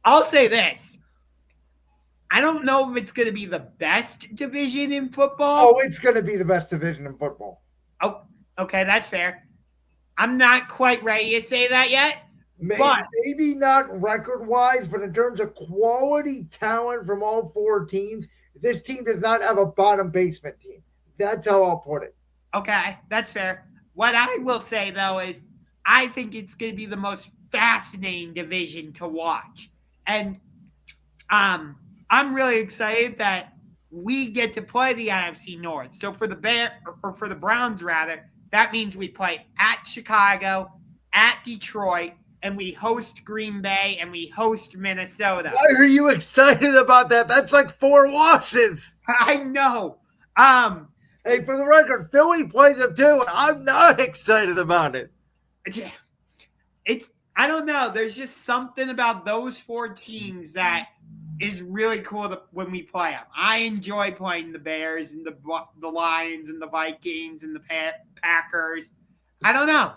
I'll say this. I don't know if it's going to be the best division in football. Oh, it's going to be the best division in football. Oh, okay, that's fair. I'm not quite ready to say that yet. Maybe not record-wise, but in terms of quality talent from all 4 teams, this team does not have a bottom basement team. That's how I'll put it. Okay, that's fair. What I will say, though, is I think it's going to be the most fascinating division to watch. And I'm really excited that we get to play the NFC North. So for the Browns, rather, that means we play at Chicago, at Detroit, and we host Green Bay, and we host Minnesota. Why are you excited about that? That's like 4 losses. I know. Hey, for the record, Philly plays them too, and I'm not excited about it. I don't know. There's just something about those 4 teams that is really cool when we play them. I enjoy playing the Bears and the Lions and the Vikings and the Packers. I don't know.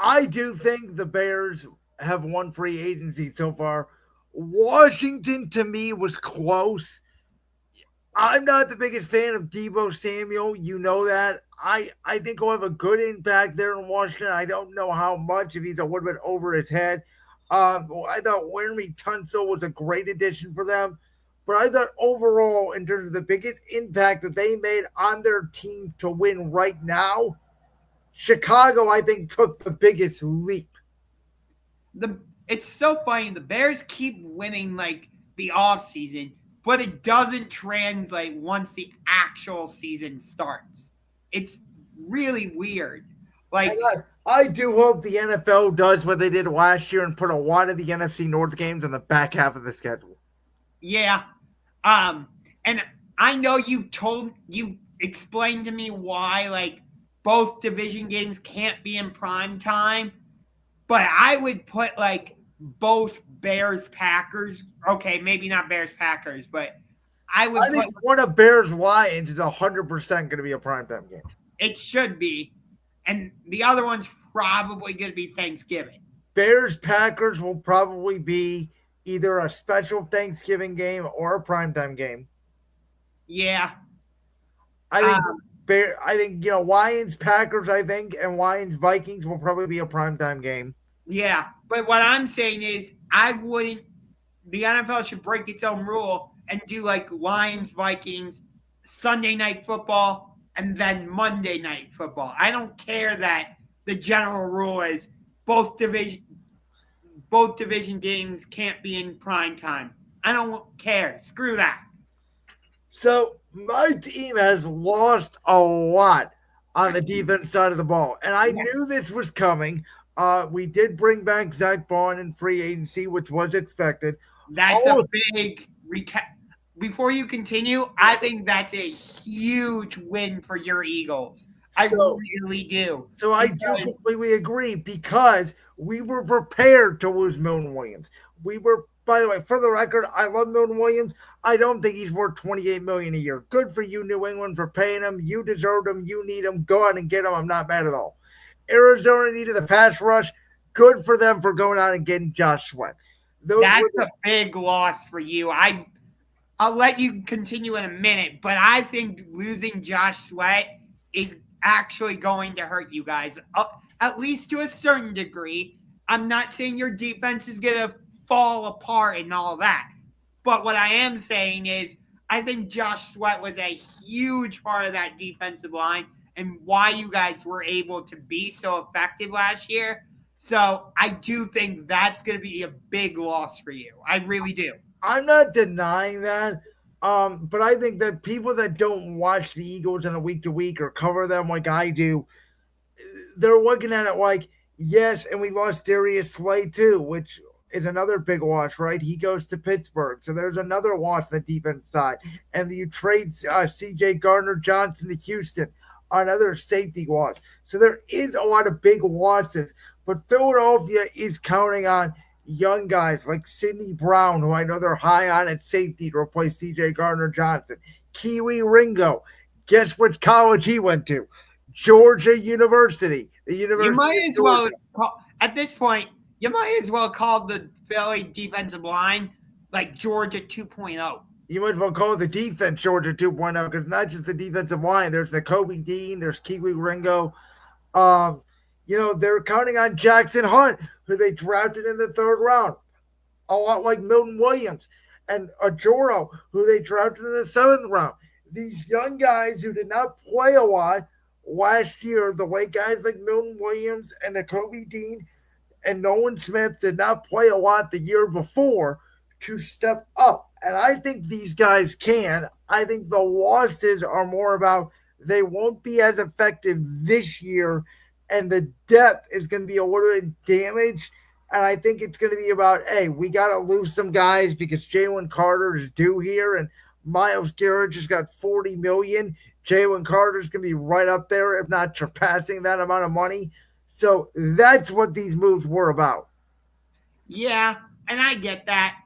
I do think the Bears have won free agency so far. Washington, to me, was close. I'm not the biggest fan of Deebo Samuel. You know that. I think he'll have a good impact there in Washington. I don't know how much, if he's a little bit over his head. I thought Laramie Tunsil was a great addition for them. But I thought overall, in terms of the biggest impact that they made on their team to win right now, Chicago, I think, took the biggest leap. It's so funny. The Bears keep winning like the offseason, but it doesn't translate once the actual season starts. It's really weird. Like, I do hope the NFL does what they did last year and put a lot of the NFC North games on the back half of the schedule. yeah. And I know you explained to me why, like, both division games can't be in prime time, but I would put, like, both Bears-Packers. Okay, maybe not Bears-Packers, but I think one of Bears-Lions is 100% going to be a primetime game. It should be. And the other one's probably going to be Thanksgiving. Bears-Packers will probably be either a special Thanksgiving game or a primetime game. Yeah. I think Lions-Packers, and Lions-Vikings will probably be a primetime game. Yeah. But what I'm saying is the NFL should break its own rule and do like Lions-Vikings, Sunday Night Football, and then Monday Night Football. I don't care that the general rule is both division games can't be in prime time. I don't care. Screw that. So my team has lost a lot on the defense side of the ball, and I knew this was coming. We did bring back Zach Bond in free agency, which was expected. That's a big recap. Before you continue, I think that's a huge win for your Eagles. I really do. So I do completely agree because we were prepared to lose Milton Williams. By the way, for the record, I love Milton Williams. I don't think he's worth $28 million a year. Good for you, New England, for paying him. You deserved him. You need him. Go out and get him. I'm not mad at all. Arizona needed the pass rush. Good for them for going out and getting Josh Sweat. That's a big loss for you. I'll let you continue in a minute, but I think losing Josh Sweat is actually going to hurt you guys, at least to a certain degree. I'm not saying your defense is going to fall apart and all that, but what I am saying is I think Josh Sweat was a huge part of that defensive line and why you guys were able to be so effective last year. So I do think that's going to be a big loss for you. I really do. I'm not denying that, but I think that people that don't watch the Eagles on a week-to-week or cover them like I do, they're looking at it like, yes, and we lost Darius Slay too, which is another big loss, right? He goes to Pittsburgh, so there's another loss on the defense side. And you trade C.J. Gardner-Johnson to Houston, another safety loss. So there is a lot of big losses, but Philadelphia is counting on young guys like Sidney Brown, who I know they're high on at safety to replace C.J. Gardner-Johnson. Kiwi Ringo, guess which college he went to? Georgia University. The University. You might as well at this point. You might as well call the Philly defensive line like Georgia 2.0. You might as well call the defense Georgia 2.0 because not just the defensive line. There's Nakobe Dean. There's Kiwi Ringo. They're counting on Jackson Hunt, who they drafted in the 3rd round, a lot like Milton Williams, and Ajoro, who they drafted in the 7th round. These young guys who did not play a lot last year, the way guys like Milton Williams and Nakobe Dean and Nolan Smith did not play a lot the year before to step up. And I think these guys can. I think the losses are more about they won't be as effective this year, and the depth is going to be a little bit damaged. And I think it's going to be about, hey, we got to lose some guys because Jalen Carter is due here, and Myles Garrett just got $40 million. Jalen Carter's going to be right up there, if not surpassing that amount of money. So that's what these moves were about. Yeah, and I get that.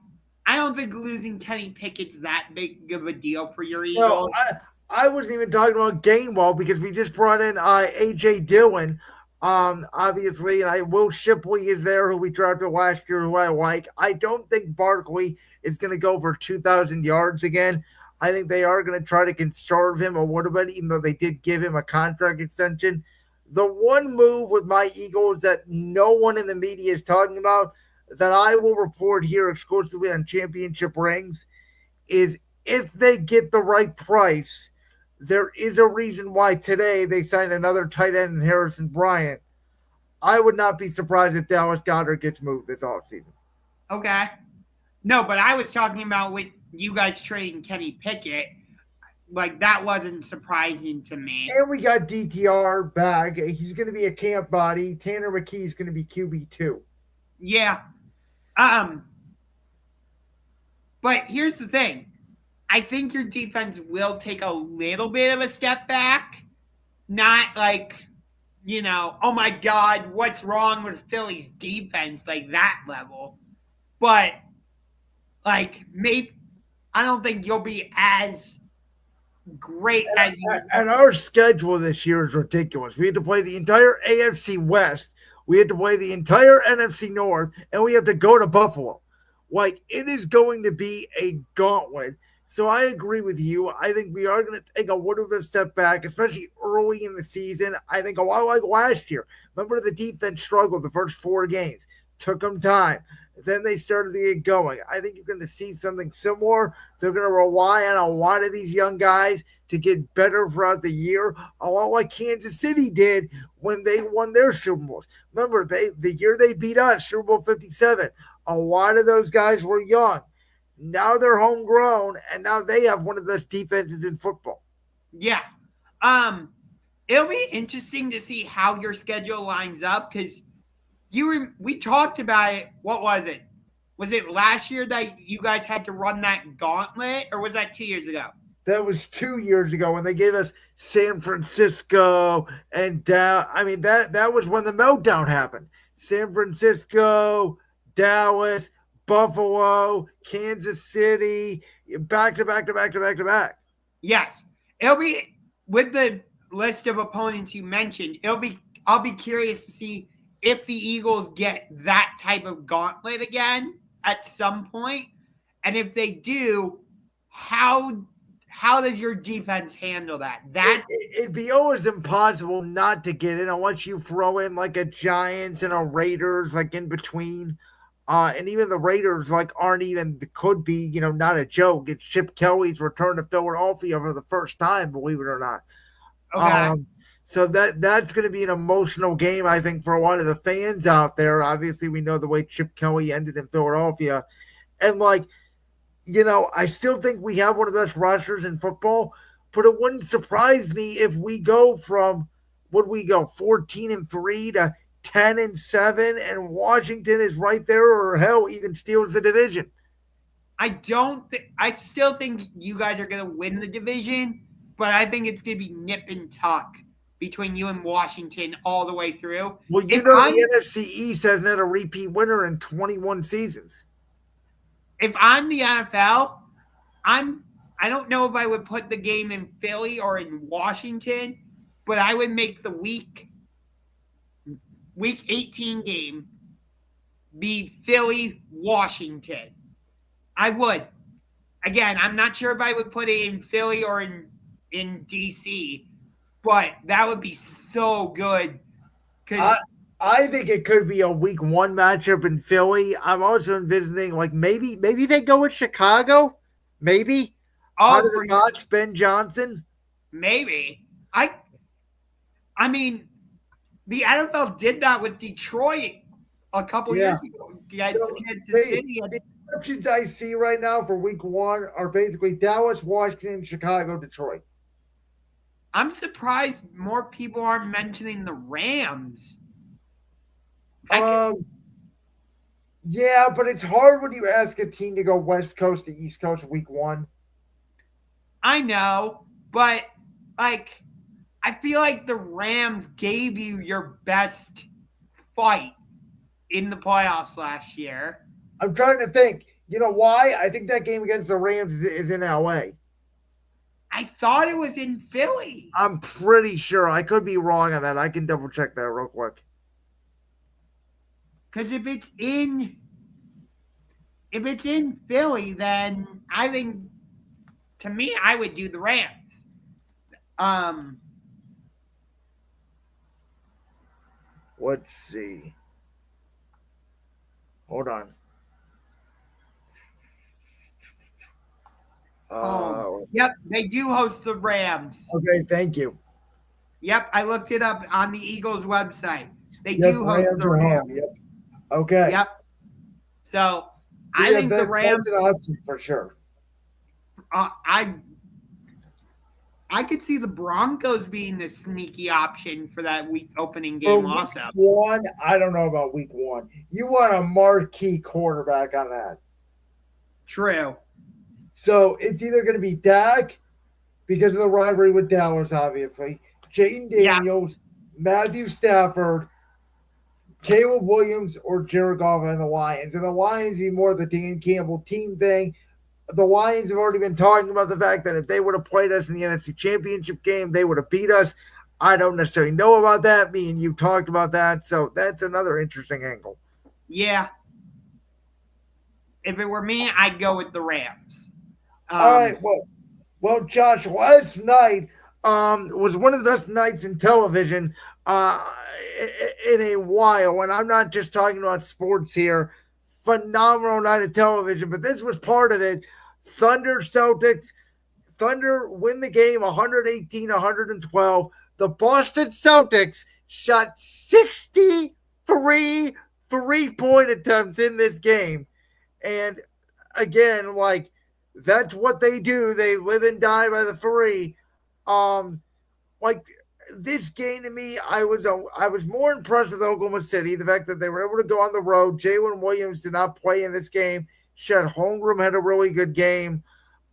I don't think losing Kenny Pickett's that big of a deal for your Eagles. Well, I wasn't even talking about Gainwell because we just brought in A.J. Dillon, obviously, and Will Shipley is there, who we drafted last year, who I like. I don't think Barkley is going to go for 2,000 yards again. I think they are going to try to conserve him a little bit, even though they did give him a contract extension. The one move with my Eagles that no one in the media is talking about that I will report here exclusively on Championship Rings is if they get the right price, there is a reason why today they signed another tight end in Harrison Bryant. I would not be surprised if Dallas Goedert gets moved this offseason. Okay. No, but I was talking about with you guys trading Kenny Pickett, like that wasn't surprising to me. And we got DTR back. He's going to be a camp body. Tanner McKee's going to be QB2. Yeah. But here's the thing. I think your defense will take a little bit of a step back. Not like, oh my God, what's wrong with Philly's defense, like that level. But, like, maybe I don't think you'll be as great as you. And our schedule this year is ridiculous. We had to play the entire AFC West. We had to play the entire NFC North, and we have to go to Buffalo. Like, it is going to be a gauntlet. So I agree with you. I think we are going to take a little bit of a step back, especially early in the season. I think a lot like last year. Remember, the defense struggled the first 4 games. Took them time. Then they started to get going. I think you're going to see something similar. They're going to rely on a lot of these young guys to get better throughout the year, a lot like Kansas City did when they won their Super Bowls. Remember, the year they beat us, Super Bowl 57, a lot of those guys were young. Now they're homegrown, and now they have one of the best defenses in football. Yeah. It'll be interesting to see how your schedule lines up because we talked about it. What was it? Was it last year that you guys had to run that gauntlet, or was that 2 years ago? That was 2 years ago when they gave us San Francisco and down. I mean, that was when the meltdown happened. San Francisco, Dallas, Buffalo, Kansas City, back to back. Yes. It'll be with the list of opponents you mentioned. I'll be curious to see if the Eagles get that type of gauntlet again at some point. And if they do, how does your defense handle that? It'd be always impossible not to get it unless you throw in like a Giants and a Raiders like in between. And even the Raiders could be, not a joke. It's Chip Kelly's return to Philadelphia for the first time, believe it or not. Okay. So that's going to be an emotional game, I think, for a lot of the fans out there. Obviously, we know the way Chip Kelly ended in Philadelphia. And, I still think we have one of the best rosters in football, but it wouldn't surprise me if we go from, 14-3 to 10-7, and Washington is right there, or hell, even steals the division. I still think you guys are going to win the division, but I think it's going to be nip and tuck between you and Washington all the way through. Well, the NFC East hasn't had a repeat winner in 21 seasons. If I'm the NFL, I don't know if I would put the game in Philly or in Washington, but I would make the week 18 game be Philly, Washington. I would. Again, I'm not sure if I would put it in Philly or in DC, but that would be so good. I think it could be a week 1 matchup in Philly. I'm also envisioning maybe they go with Chicago. Maybe. Out of the notch, Ben Johnson. Maybe. I mean, the NFL did that with Detroit a couple years ago. The options I see right now for week 1 are basically Dallas, Washington, Chicago, Detroit. I'm surprised more people aren't mentioning the Rams. Yeah, but it's hard when you ask a team to go West Coast to East Coast week 1. I know, but I feel like the Rams gave you your best fight in the playoffs last year. I'm trying to think. You know why? I think that game against the Rams is in LA. I thought it was in Philly. I'm pretty sure. I could be wrong on that. I can double check that real quick. Because if it's in Philly, then I think, to me, I would do the Rams. Let's see. Hold on. Yep, they do host the Rams. Okay, thank you. Yep, I looked it up on the Eagles website. They do host the Rams. Yep. Okay. Yep. So I think the Rams that's an option for sure. I could see the Broncos being the sneaky option for that week opening For game week also. one, I don't know about week one. You want a marquee quarterback on that. True. So it's either going to be Dak because of the rivalry with Dallas, obviously, Jaden Daniels, Matthew Stafford, Caleb Williams, or Jared Goff and the Lions. And the Lions be more the Dan Campbell team thing. The Lions have already been talking about the fact that if they would have played us in the NFC Championship game, they would have beat us. I don't necessarily know about that. Me and you talked about that. So that's another interesting angle. Yeah. If it were me, I'd go with the Rams. All right. Well, Josh, last night was one of the best nights in television in a while. And I'm not just talking about sports here. Phenomenal night of television, but this was part of it. Thunder Celtics. Thunder win the game 118-112. The Boston Celtics shot 63 three-point attempts in this game. And again, like, that's what they do. They live and die by the three. Like, this game to me, I was more impressed with Oklahoma City. The fact that they were able to go on the road. Jalen Williams did not play in this game. Chet Holmgren had a really good game.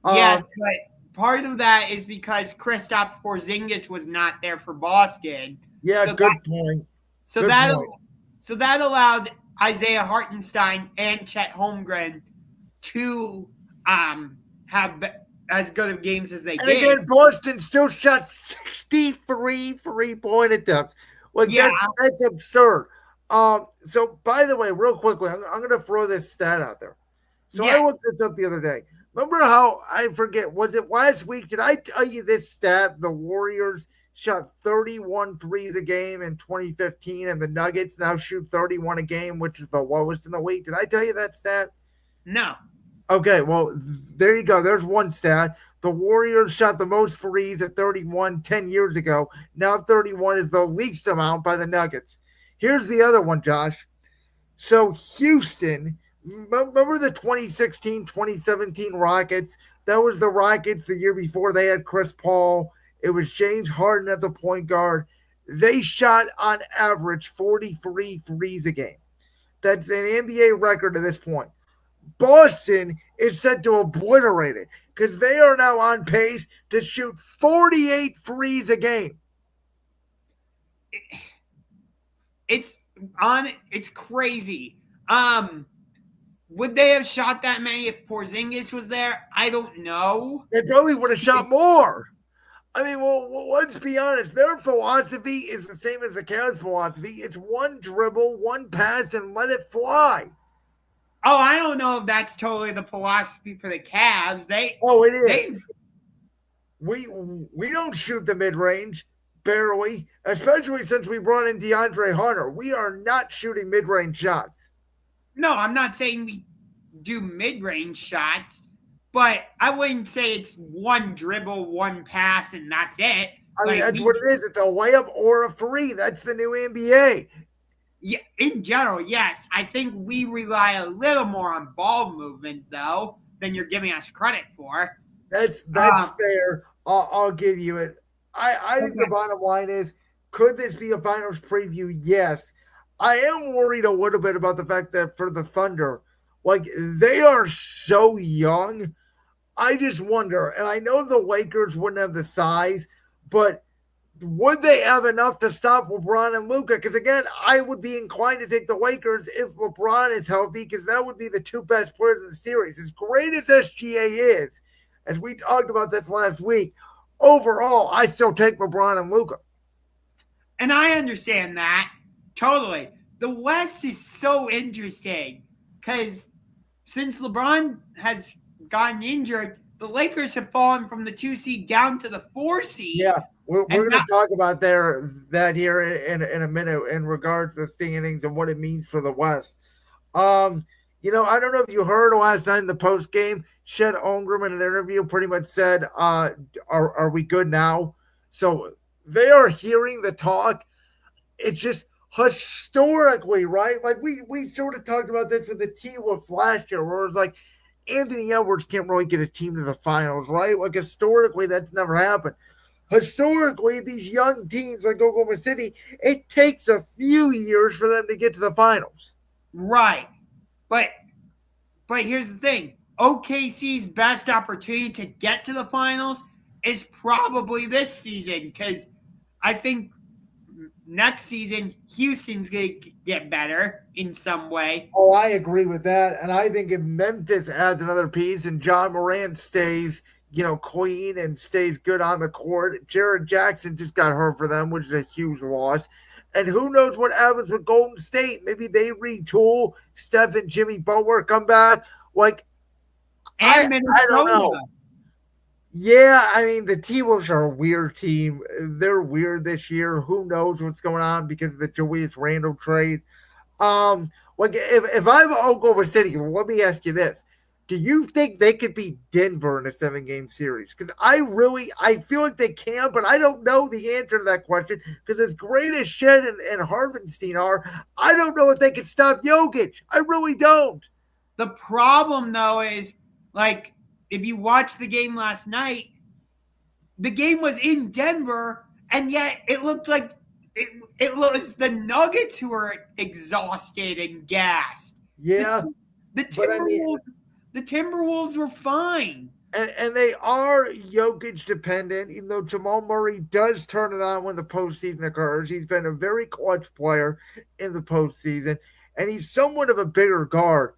Yes, but part of that is because Kristaps Porzingis was not there for Boston. Yeah, so good point. So that allowed Isaiah Hartenstein and Chet Holmgren to have as good of games as they did. And again, Boston still shot 63 three-point attempts. Well, yeah, that's absurd. So, by the way, real quickly, I'm going to throw this stat out there. So I looked this up the other day. Remember how, I forget, was it last week? Did I tell you this stat? The Warriors shot 31 threes a game in 2015, and the Nuggets now shoot 31 a game, which is the lowest in the league. Did I tell you that stat? No. Okay, well, there you go. There's one stat. The Warriors shot the most threes at 31 10 years ago. Now 31 is the least amount by the Nuggets. Here's the other one, Josh. So Houston, remember the 2016-2017 Rockets? That was the Rockets the year before they had Chris Paul. It was James Harden at the point guard. They shot on average 43 threes a game. That's an NBA record at this point. Boston is set to obliterate it because they are now on pace to shoot 48 threes a game. It's crazy. Would they have shot that many if Porzingis was there? I don't know. They probably would have shot more. I mean, well, let's be honest. Their philosophy is the same as the Cavs' philosophy. It's one dribble, one pass, and let it fly. Oh, I don't know if that's totally the philosophy for the Cavs. It is. We don't shoot the mid-range, barely, especially since we brought in DeAndre Hunter. We are not shooting mid-range shots. No, I'm not saying we do mid-range shots, but I wouldn't say it's one dribble, one pass, and that's it. I mean, that's what it is. It's a layup or a three. That's the new NBA. Yeah, in general, yes. I think we rely a little more on ball movement, though, than you're giving us credit for. That's fair. I'll give you it. I think the bottom line is, could this be a finals preview? Yes. I am worried a little bit about the fact that for the Thunder, like, they are so young. I just wonder, and I know the Lakers wouldn't have the size, but would they have enough to stop LeBron and Luka? Because, again, I would be inclined to take the Lakers if LeBron is healthy, because that would be the two best players in the series. As great as SGA is, as we talked about this last week, overall, I still take LeBron and Luka. And I understand that. Totally. The West is so interesting because since LeBron has gotten injured, the Lakers have fallen from the 2 seed down to the 4 seed. Yeah, we're going to talk about that here in a minute in regards to the standings and what it means for the West. I don't know if you heard last night in the post game, Chet Holmgren in an interview pretty much said, "Are we good now?" So they are hearing the talk. It's just historically, right? Like we sort of talked about this with the T-Wolves last year, where it was like, Anthony Edwards can't really get a team to the finals, right? Like historically, that's never happened. Historically, these young teams like Oklahoma City, it takes a few years for them to get to the finals. Right. But here's the thing. OKC's best opportunity to get to the finals is probably this season, because I think next season Houston's going to get better in some way. Oh, I agree with that. And I think if Memphis adds another piece and John Morant stays, clean and stays good on the court, Jared Jackson just got hurt for them, which is a huge loss. And who knows what happens with Golden State? Maybe they retool. Steph and Jimmy Butler come back. I don't know. Yeah, I mean, the T-Wolves are a weird team. They're weird this year. Who knows what's going on because of the Julius Randle trade. If I'm Oklahoma City, let me ask you this. Do you think they could beat Denver in a 7-game series? Because I feel like they can, but I don't know the answer to that question. Because as great as Shed and Harvenstein are, I don't know if they can stop Jokic. I really don't. The problem, though, is if you watch the game last night, the game was in Denver, and yet it looked like it was the Nuggets who were exhausted and gassed. Yeah. The Timberwolves were fine. And they are Jokic dependent, even though Jamal Murray does turn it on when the postseason occurs. He's been a very clutch player in the postseason, and he's somewhat of a bigger guard.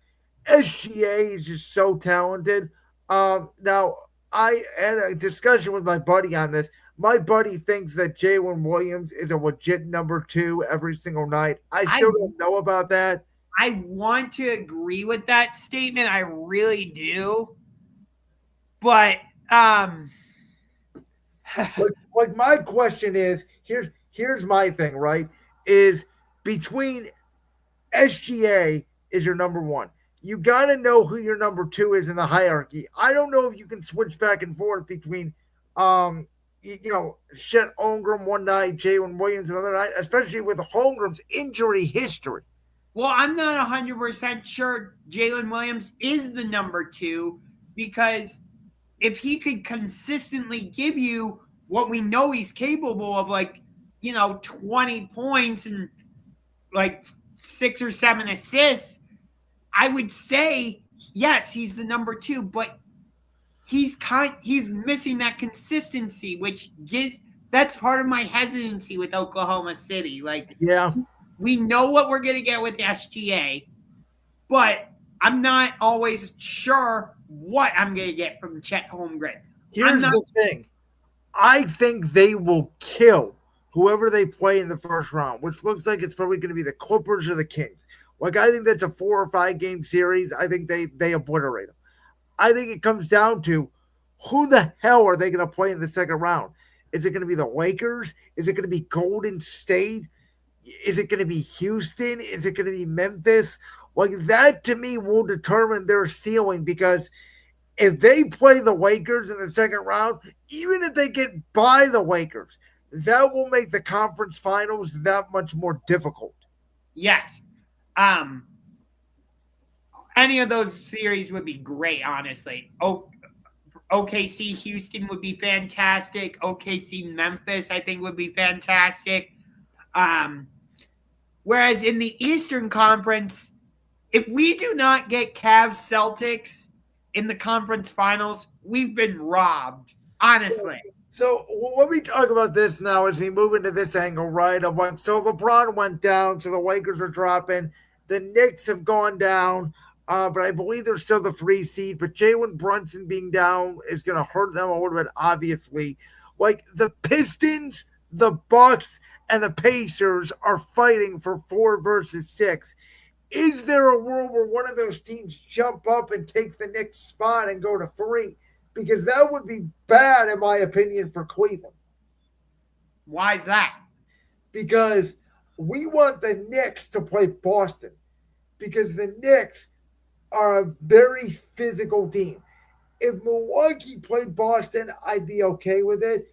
SGA is just so talented. Now, I had a discussion with my buddy on this. My buddy thinks that Jalen Williams is a legit number 2 every single night. I still don't know about that. I want to agree with that statement. I really do. But my question is, here's my thing, right? Is between SGA is your number 1. You got to know who your number 2 is in the hierarchy. I don't know if you can switch back and forth between Chet Holmgren one night, Jalen Williams another night, especially with Holmgren's injury history. Well, I'm not 100% sure Jalen Williams is the number 2, because if he could consistently give you what we know he's capable of, 20 points and 6 or 7 assists, I would say, yes, he's the number 2, but he's missing that consistency, that's part of my hesitancy with Oklahoma City. We know what we're going to get with SGA, but I'm not always sure what I'm going to get from Chet Holmgren. Here's the thing. I think they will kill whoever they play in the first round, which looks like it's probably going to be the Clippers or the Kings. I think that's a 4 or 5 game series. I think they obliterate them. I think it comes down to who the hell are they going to play in the second round? Is it going to be the Lakers? Is it going to be Golden State? Is it going to be Houston? Is it going to be Memphis? That to me will determine their ceiling, because if they play the Lakers in the second round, even if they get by the Lakers, that will make the conference finals that much more difficult. Yes. Any of those series would be great, honestly. OKC Houston would be fantastic. OKC Memphis, I think, would be fantastic. Whereas in the Eastern Conference, if we do not get Cavs Celtics in the conference finals, we've been robbed, honestly. So let me talk about this now as we move into this angle, right? So LeBron went down, so the Lakers are dropping. The Knicks have gone down, but I believe they're still the 3 seed. But Jalen Brunson being down is going to hurt them a little bit, obviously. The Pistons, the Bucks, and the Pacers are fighting for 4 versus 6. Is there a world where one of those teams jump up and take the Knicks spot and go to 3? Because that would be bad, in my opinion, for Cleveland. Why is that? Because we want the Knicks to play Boston. Because the Knicks are a very physical team. If Milwaukee played Boston, I'd be okay with it.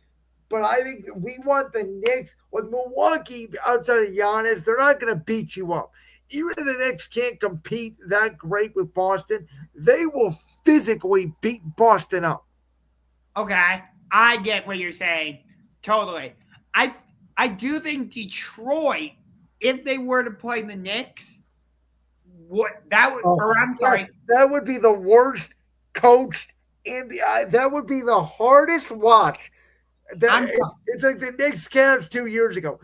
But I think we want the Knicks. Milwaukee, outside of Giannis, they're not going to beat you up. even if the Knicks can't compete that great with Boston, they will physically beat Boston up. Okay, I get what you're saying. Totally. I do think Detroit, if they were to play the Knicks, that would be the worst coached NBA. That would be the hardest watch. It's like the Knicks Cavs 2 years ago.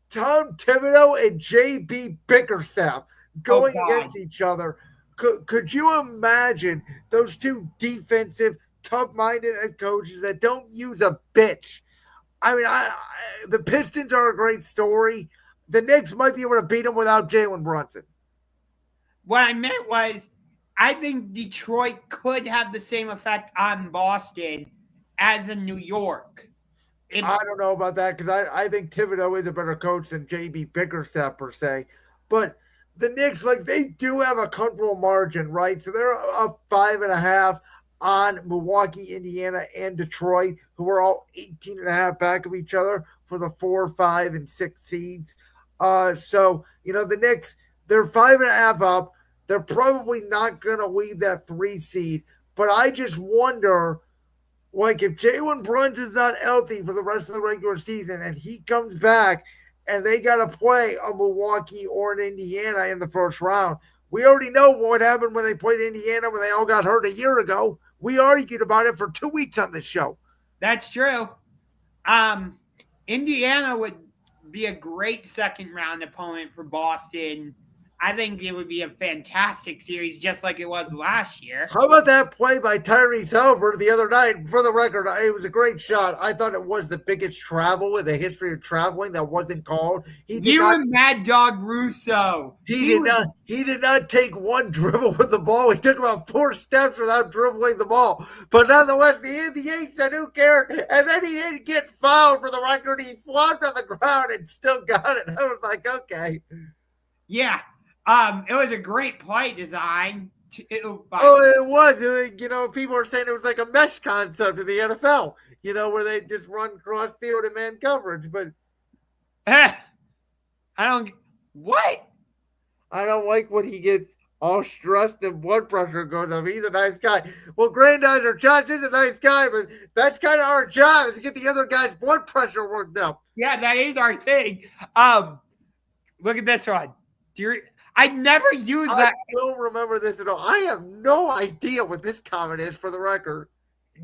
Tom Thibodeau and JB Bickerstaff going against each other. Could you imagine those two defensive, tough-minded head coaches that don't use a bitch? I mean, the Pistons are a great story. The Knicks might be able to beat them without Jalen Brunson. What I meant was, I think Detroit could have the same effect on Boston as in New York. I don't know about that because I think Thibodeau is a better coach than J.B. Bickerstaff per se. But the Knicks, they do have a comfortable margin, right? So they're up 5.5 on Milwaukee, Indiana, and Detroit, who are all 18.5 back of each other for the 4, 5, and 6 seeds. So, the Knicks, they're 5.5 up. They're probably not going to leave that 3 seed. But I just wonder, if Jalen Brunson's not healthy for the rest of the regular season and he comes back and they got to play a Milwaukee or an Indiana in the first round, we already know what happened when they played Indiana when they all got hurt a year ago. We argued about it for 2 weeks on this show. That's true. Indiana would be a great second-round opponent for Boston. I think it would be a fantastic series, just like it was last year. How about that play by Tyrese Haliburton the other night? For the record, it was a great shot. I thought it was the biggest travel in the history of traveling that wasn't called. And Mad Dog Russo. He did not take one dribble with the ball. He took about 4 steps without dribbling the ball. But nonetheless, the NBA said, who cares? And then he didn't get fouled for the record. He flopped on the ground and still got it. I was like, okay. Yeah. It was a great play design. It was. People are saying it was like a mesh concept in the NFL, where they just run cross field and man coverage. But I don't like when he gets all stressed and blood pressure goes up. He's a nice guy. Well, Granddaughter Josh is a nice guy, but that's kind of our job is to get the other guy's blood pressure worked up. Yeah, that is our thing. Look at this one. I never use that. I don't remember this at all. I have no idea what this comment is, for the record.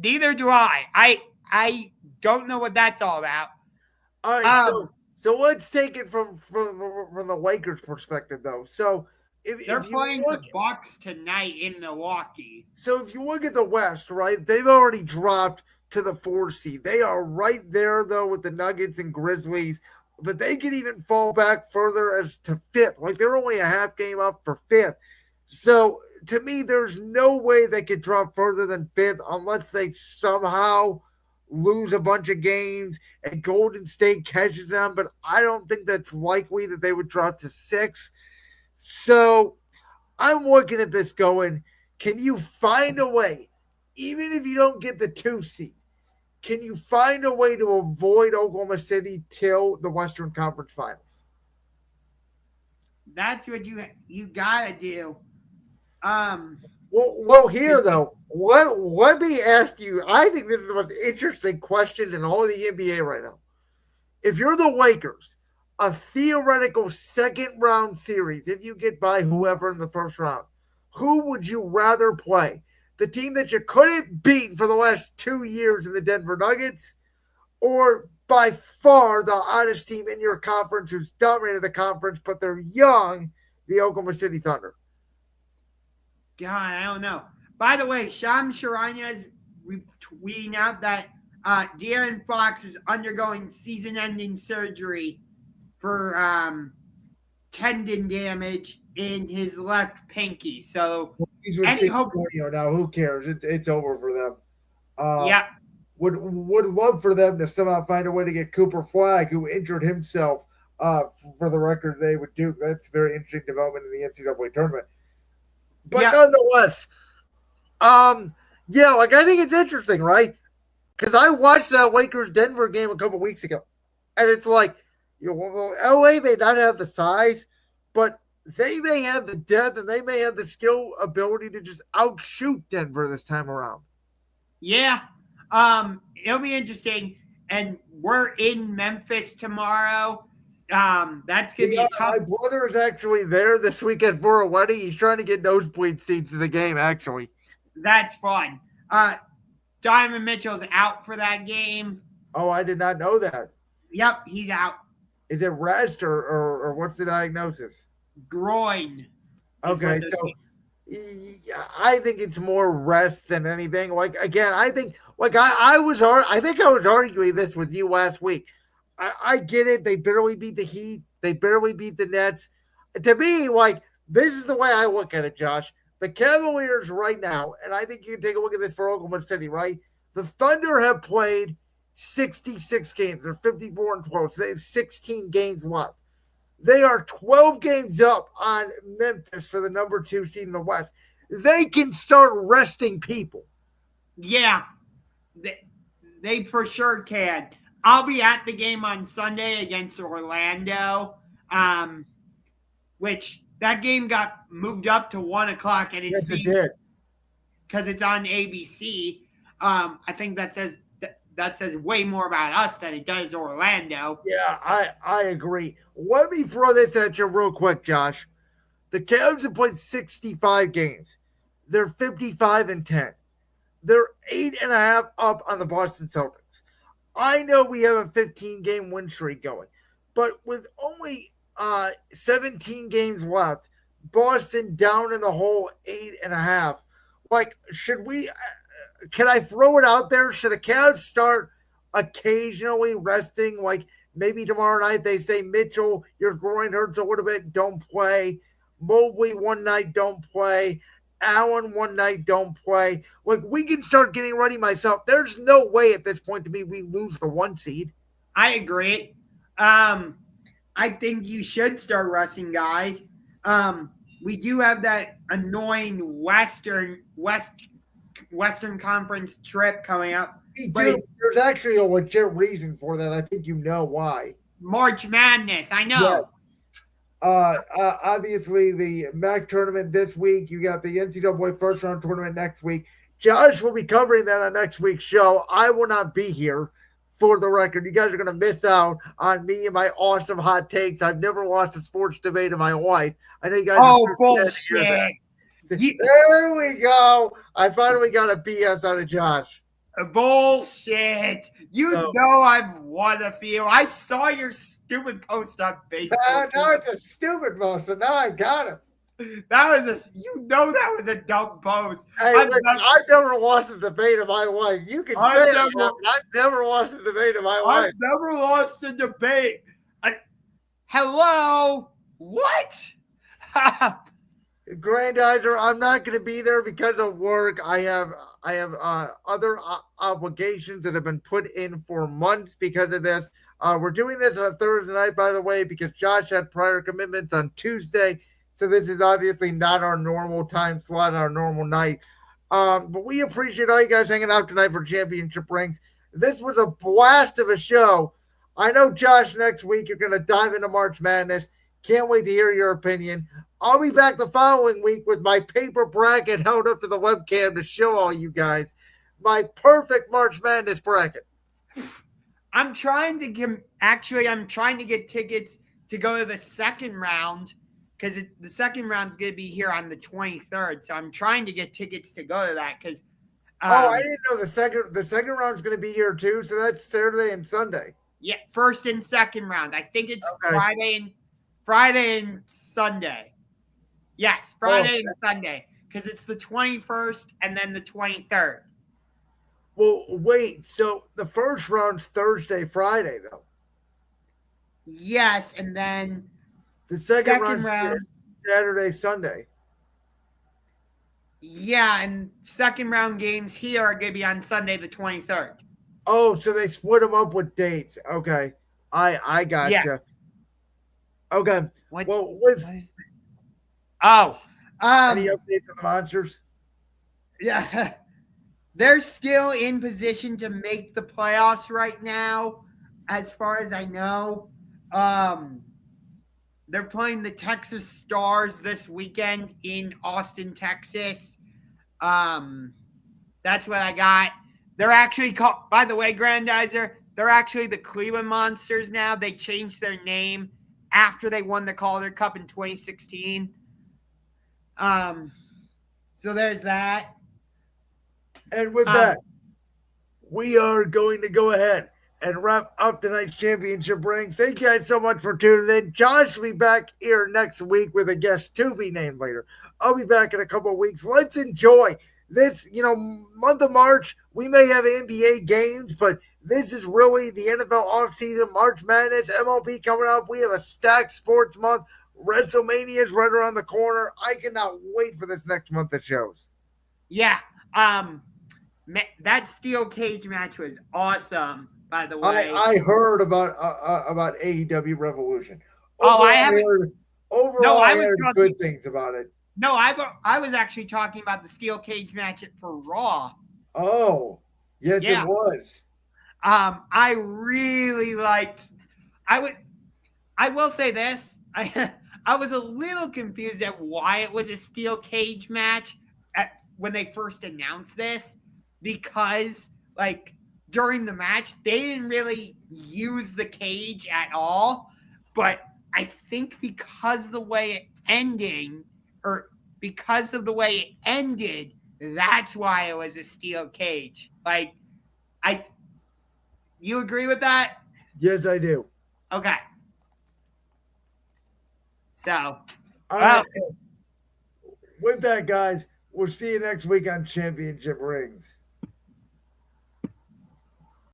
Neither do I. I don't know what that's all about. All right, so let's take it from the Lakers' perspective, though. So they're playing the Bucks tonight in Milwaukee. So if you look at the West, right, they've already dropped to the 4 seed. They are right there, though, with the Nuggets and Grizzlies. But they could even fall back further as to 5th. They're only a half game up for 5th. So, to me, there's no way they could drop further than 5th unless they somehow lose a bunch of games and Golden State catches them. But I don't think that's likely that they would drop to 6th. So, I'm looking at this going, can you find a way, even if you don't get the 2 seed, can you find a way to avoid Oklahoma City till the Western Conference Finals? That's what you gotta do. Well, here though, let me ask you. I think this is the most interesting question in all of the NBA right now. If you're the Lakers, a theoretical second round series, if you get by whoever in the first round, who would you rather play? The team that you couldn't beat for the last 2 years in the Denver Nuggets, or by far the hottest team in your conference who's dominated the conference, but they're young, the Oklahoma City Thunder? God, I don't know. By the way, Shams Charania is tweeting out that De'Aaron Fox is undergoing season-ending surgery for tendon damage in his left pinky. So he's with now. Who cares? It's over for them. Yeah. Would love for them to somehow find a way to get Cooper Flagg, who injured himself. For the record, they would do. That's a very interesting development in the NCAA tournament. But nonetheless, I think it's interesting, right? Because I watched that Lakers Denver game a couple weeks ago, and it's like, LA may not have the size, but they may have the depth and they may have the skill ability to just outshoot Denver this time around. Yeah. It'll be interesting. And we're in Memphis tomorrow. That's gonna be a tough. My brother is actually there this weekend for a wedding. He's trying to get nosebleed seats to the game, actually. That's fun. Donovan Mitchell's out for that game. Oh, I did not know that. Yep, he's out. Is it rest or what's the diagnosis? Groin. Okay, so I think it's more rest than anything. Like again, I think I was arguing this with you last week. I get it. They barely beat the Heat. They barely beat the Nets. To me, like this is the way I look at it, Josh. The Cavaliers right now, and I think you can take a look at this for Oklahoma City, right? The Thunder have played 66 games. They're 54-12. So they have 16 games left. They are 12 games up on Memphis for the number 2 seed in the West. They can start resting people. Yeah, they for sure can. I'll be at the game on Sunday against Orlando, which that game got moved up to 1 o'clock, and Yes, it did. Because it's on ABC. I think that says way more about us than it does Orlando. Yeah, I agree. Let me throw this at you real quick, Josh. The Cavs have played 65 games. They're 55-10. They're 8.5 up on the Boston Celtics. I know we have a 15-game win streak going, but with only 17 games left, Boston down in the hole 8.5. Like, should we? Can I throw it out there? Should the Cavs start occasionally resting? Like maybe tomorrow night they say, Mitchell, your groin hurts a little bit, don't play. Mobley one night, don't play. Allen one night, don't play. Like we can start getting ready myself. There's no way at this point to me we lose the 1 seed. I agree. I think you should start resting guys. We do have that annoying Western Conference trip coming up. But there's actually a legit reason for that. I think you know why. March Madness. I know. Yes. Obviously, the MAC tournament this week. You got the NCAA first round tournament next week. Josh will be covering that on next week's show. I will not be here. For the record, you guys are going to miss out on me and my awesome hot takes. I've never watched a sports debate in my life. I know you guys. Oh, bullshit. There we go. I finally got a BS out of Josh. Bullshit. You know I've won a few. I saw your stupid post on Facebook. No, it's a stupid post, so now I got it. That was a dumb post. Hey, I've never watched a debate in my life. You can say that, but I've never watched a debate in my life. I've never lost a debate. Hello? What? Grandizer, I'm not going to be there because of work. I have other obligations that have been put in for months because of this. We're doing this on a Thursday night, by the way, because Josh had prior commitments on Tuesday. So this is obviously not our normal time slot, our normal night. But we appreciate all you guys hanging out tonight for championship rings. This was a blast of a show. I know, Josh, next week you're going to dive into March Madness. Can't wait to hear your opinion. I'll be back the following week with my paper bracket held up to the webcam to show all you guys my perfect March Madness bracket. I'm trying to get tickets to go to the second round. Because the second round's going to be here on the 23rd, so I'm trying to get tickets to go to that. Because I didn't know the second round's going to be here too. So that's Saturday and Sunday. Yeah, first and second round. I think it's Friday and Sunday. Yes, Friday and Sunday, because it's the 21st and then the 23rd. Well, wait. So the first round's Thursday, Friday, though. Yes, and then. The second round Saturday, Sunday. Yeah, and second round games here are going to be on Sunday the 23rd. Oh, so they split them up with dates. Okay. I got you. Yeah. Okay. Any updates on the Monsters? Yeah. They're still in position to make the playoffs right now, as far as I know. They're playing the Texas Stars this weekend in Austin, Texas. That's what I got. They're actually called, by the way, Grandizer, they're actually the Cleveland Monsters now. They changed their name after they won the Calder Cup in 2016. So there's that. And with that, we are going to go ahead and wrap up tonight's championship rings. Thank you guys so much for tuning in. Josh will be back here next week with a guest to be named later. I'll be back in a couple of weeks. Let's enjoy this, month of March. We may have NBA games, but this is really the NFL offseason, March Madness, MLB coming up. We have a stacked sports month. WrestleMania is right around the corner. I cannot wait for this next month of shows. Yeah. That steel cage match was awesome, by the way. I heard about AEW Revolution. I haven't. Overall, I heard good things about it. No, I was actually talking about the steel cage match for Raw. Oh, yes, yeah. It was. I really liked. I will say this. I was a little confused at why it was a steel cage match when they first announced this, because during the match they didn't really use the cage at all. But I think because of the way it ended, that's why it was a steel cage. You agree with that? Yes, I do. Okay. So, all right. With that, guys, we'll see you next week on Championship Rings.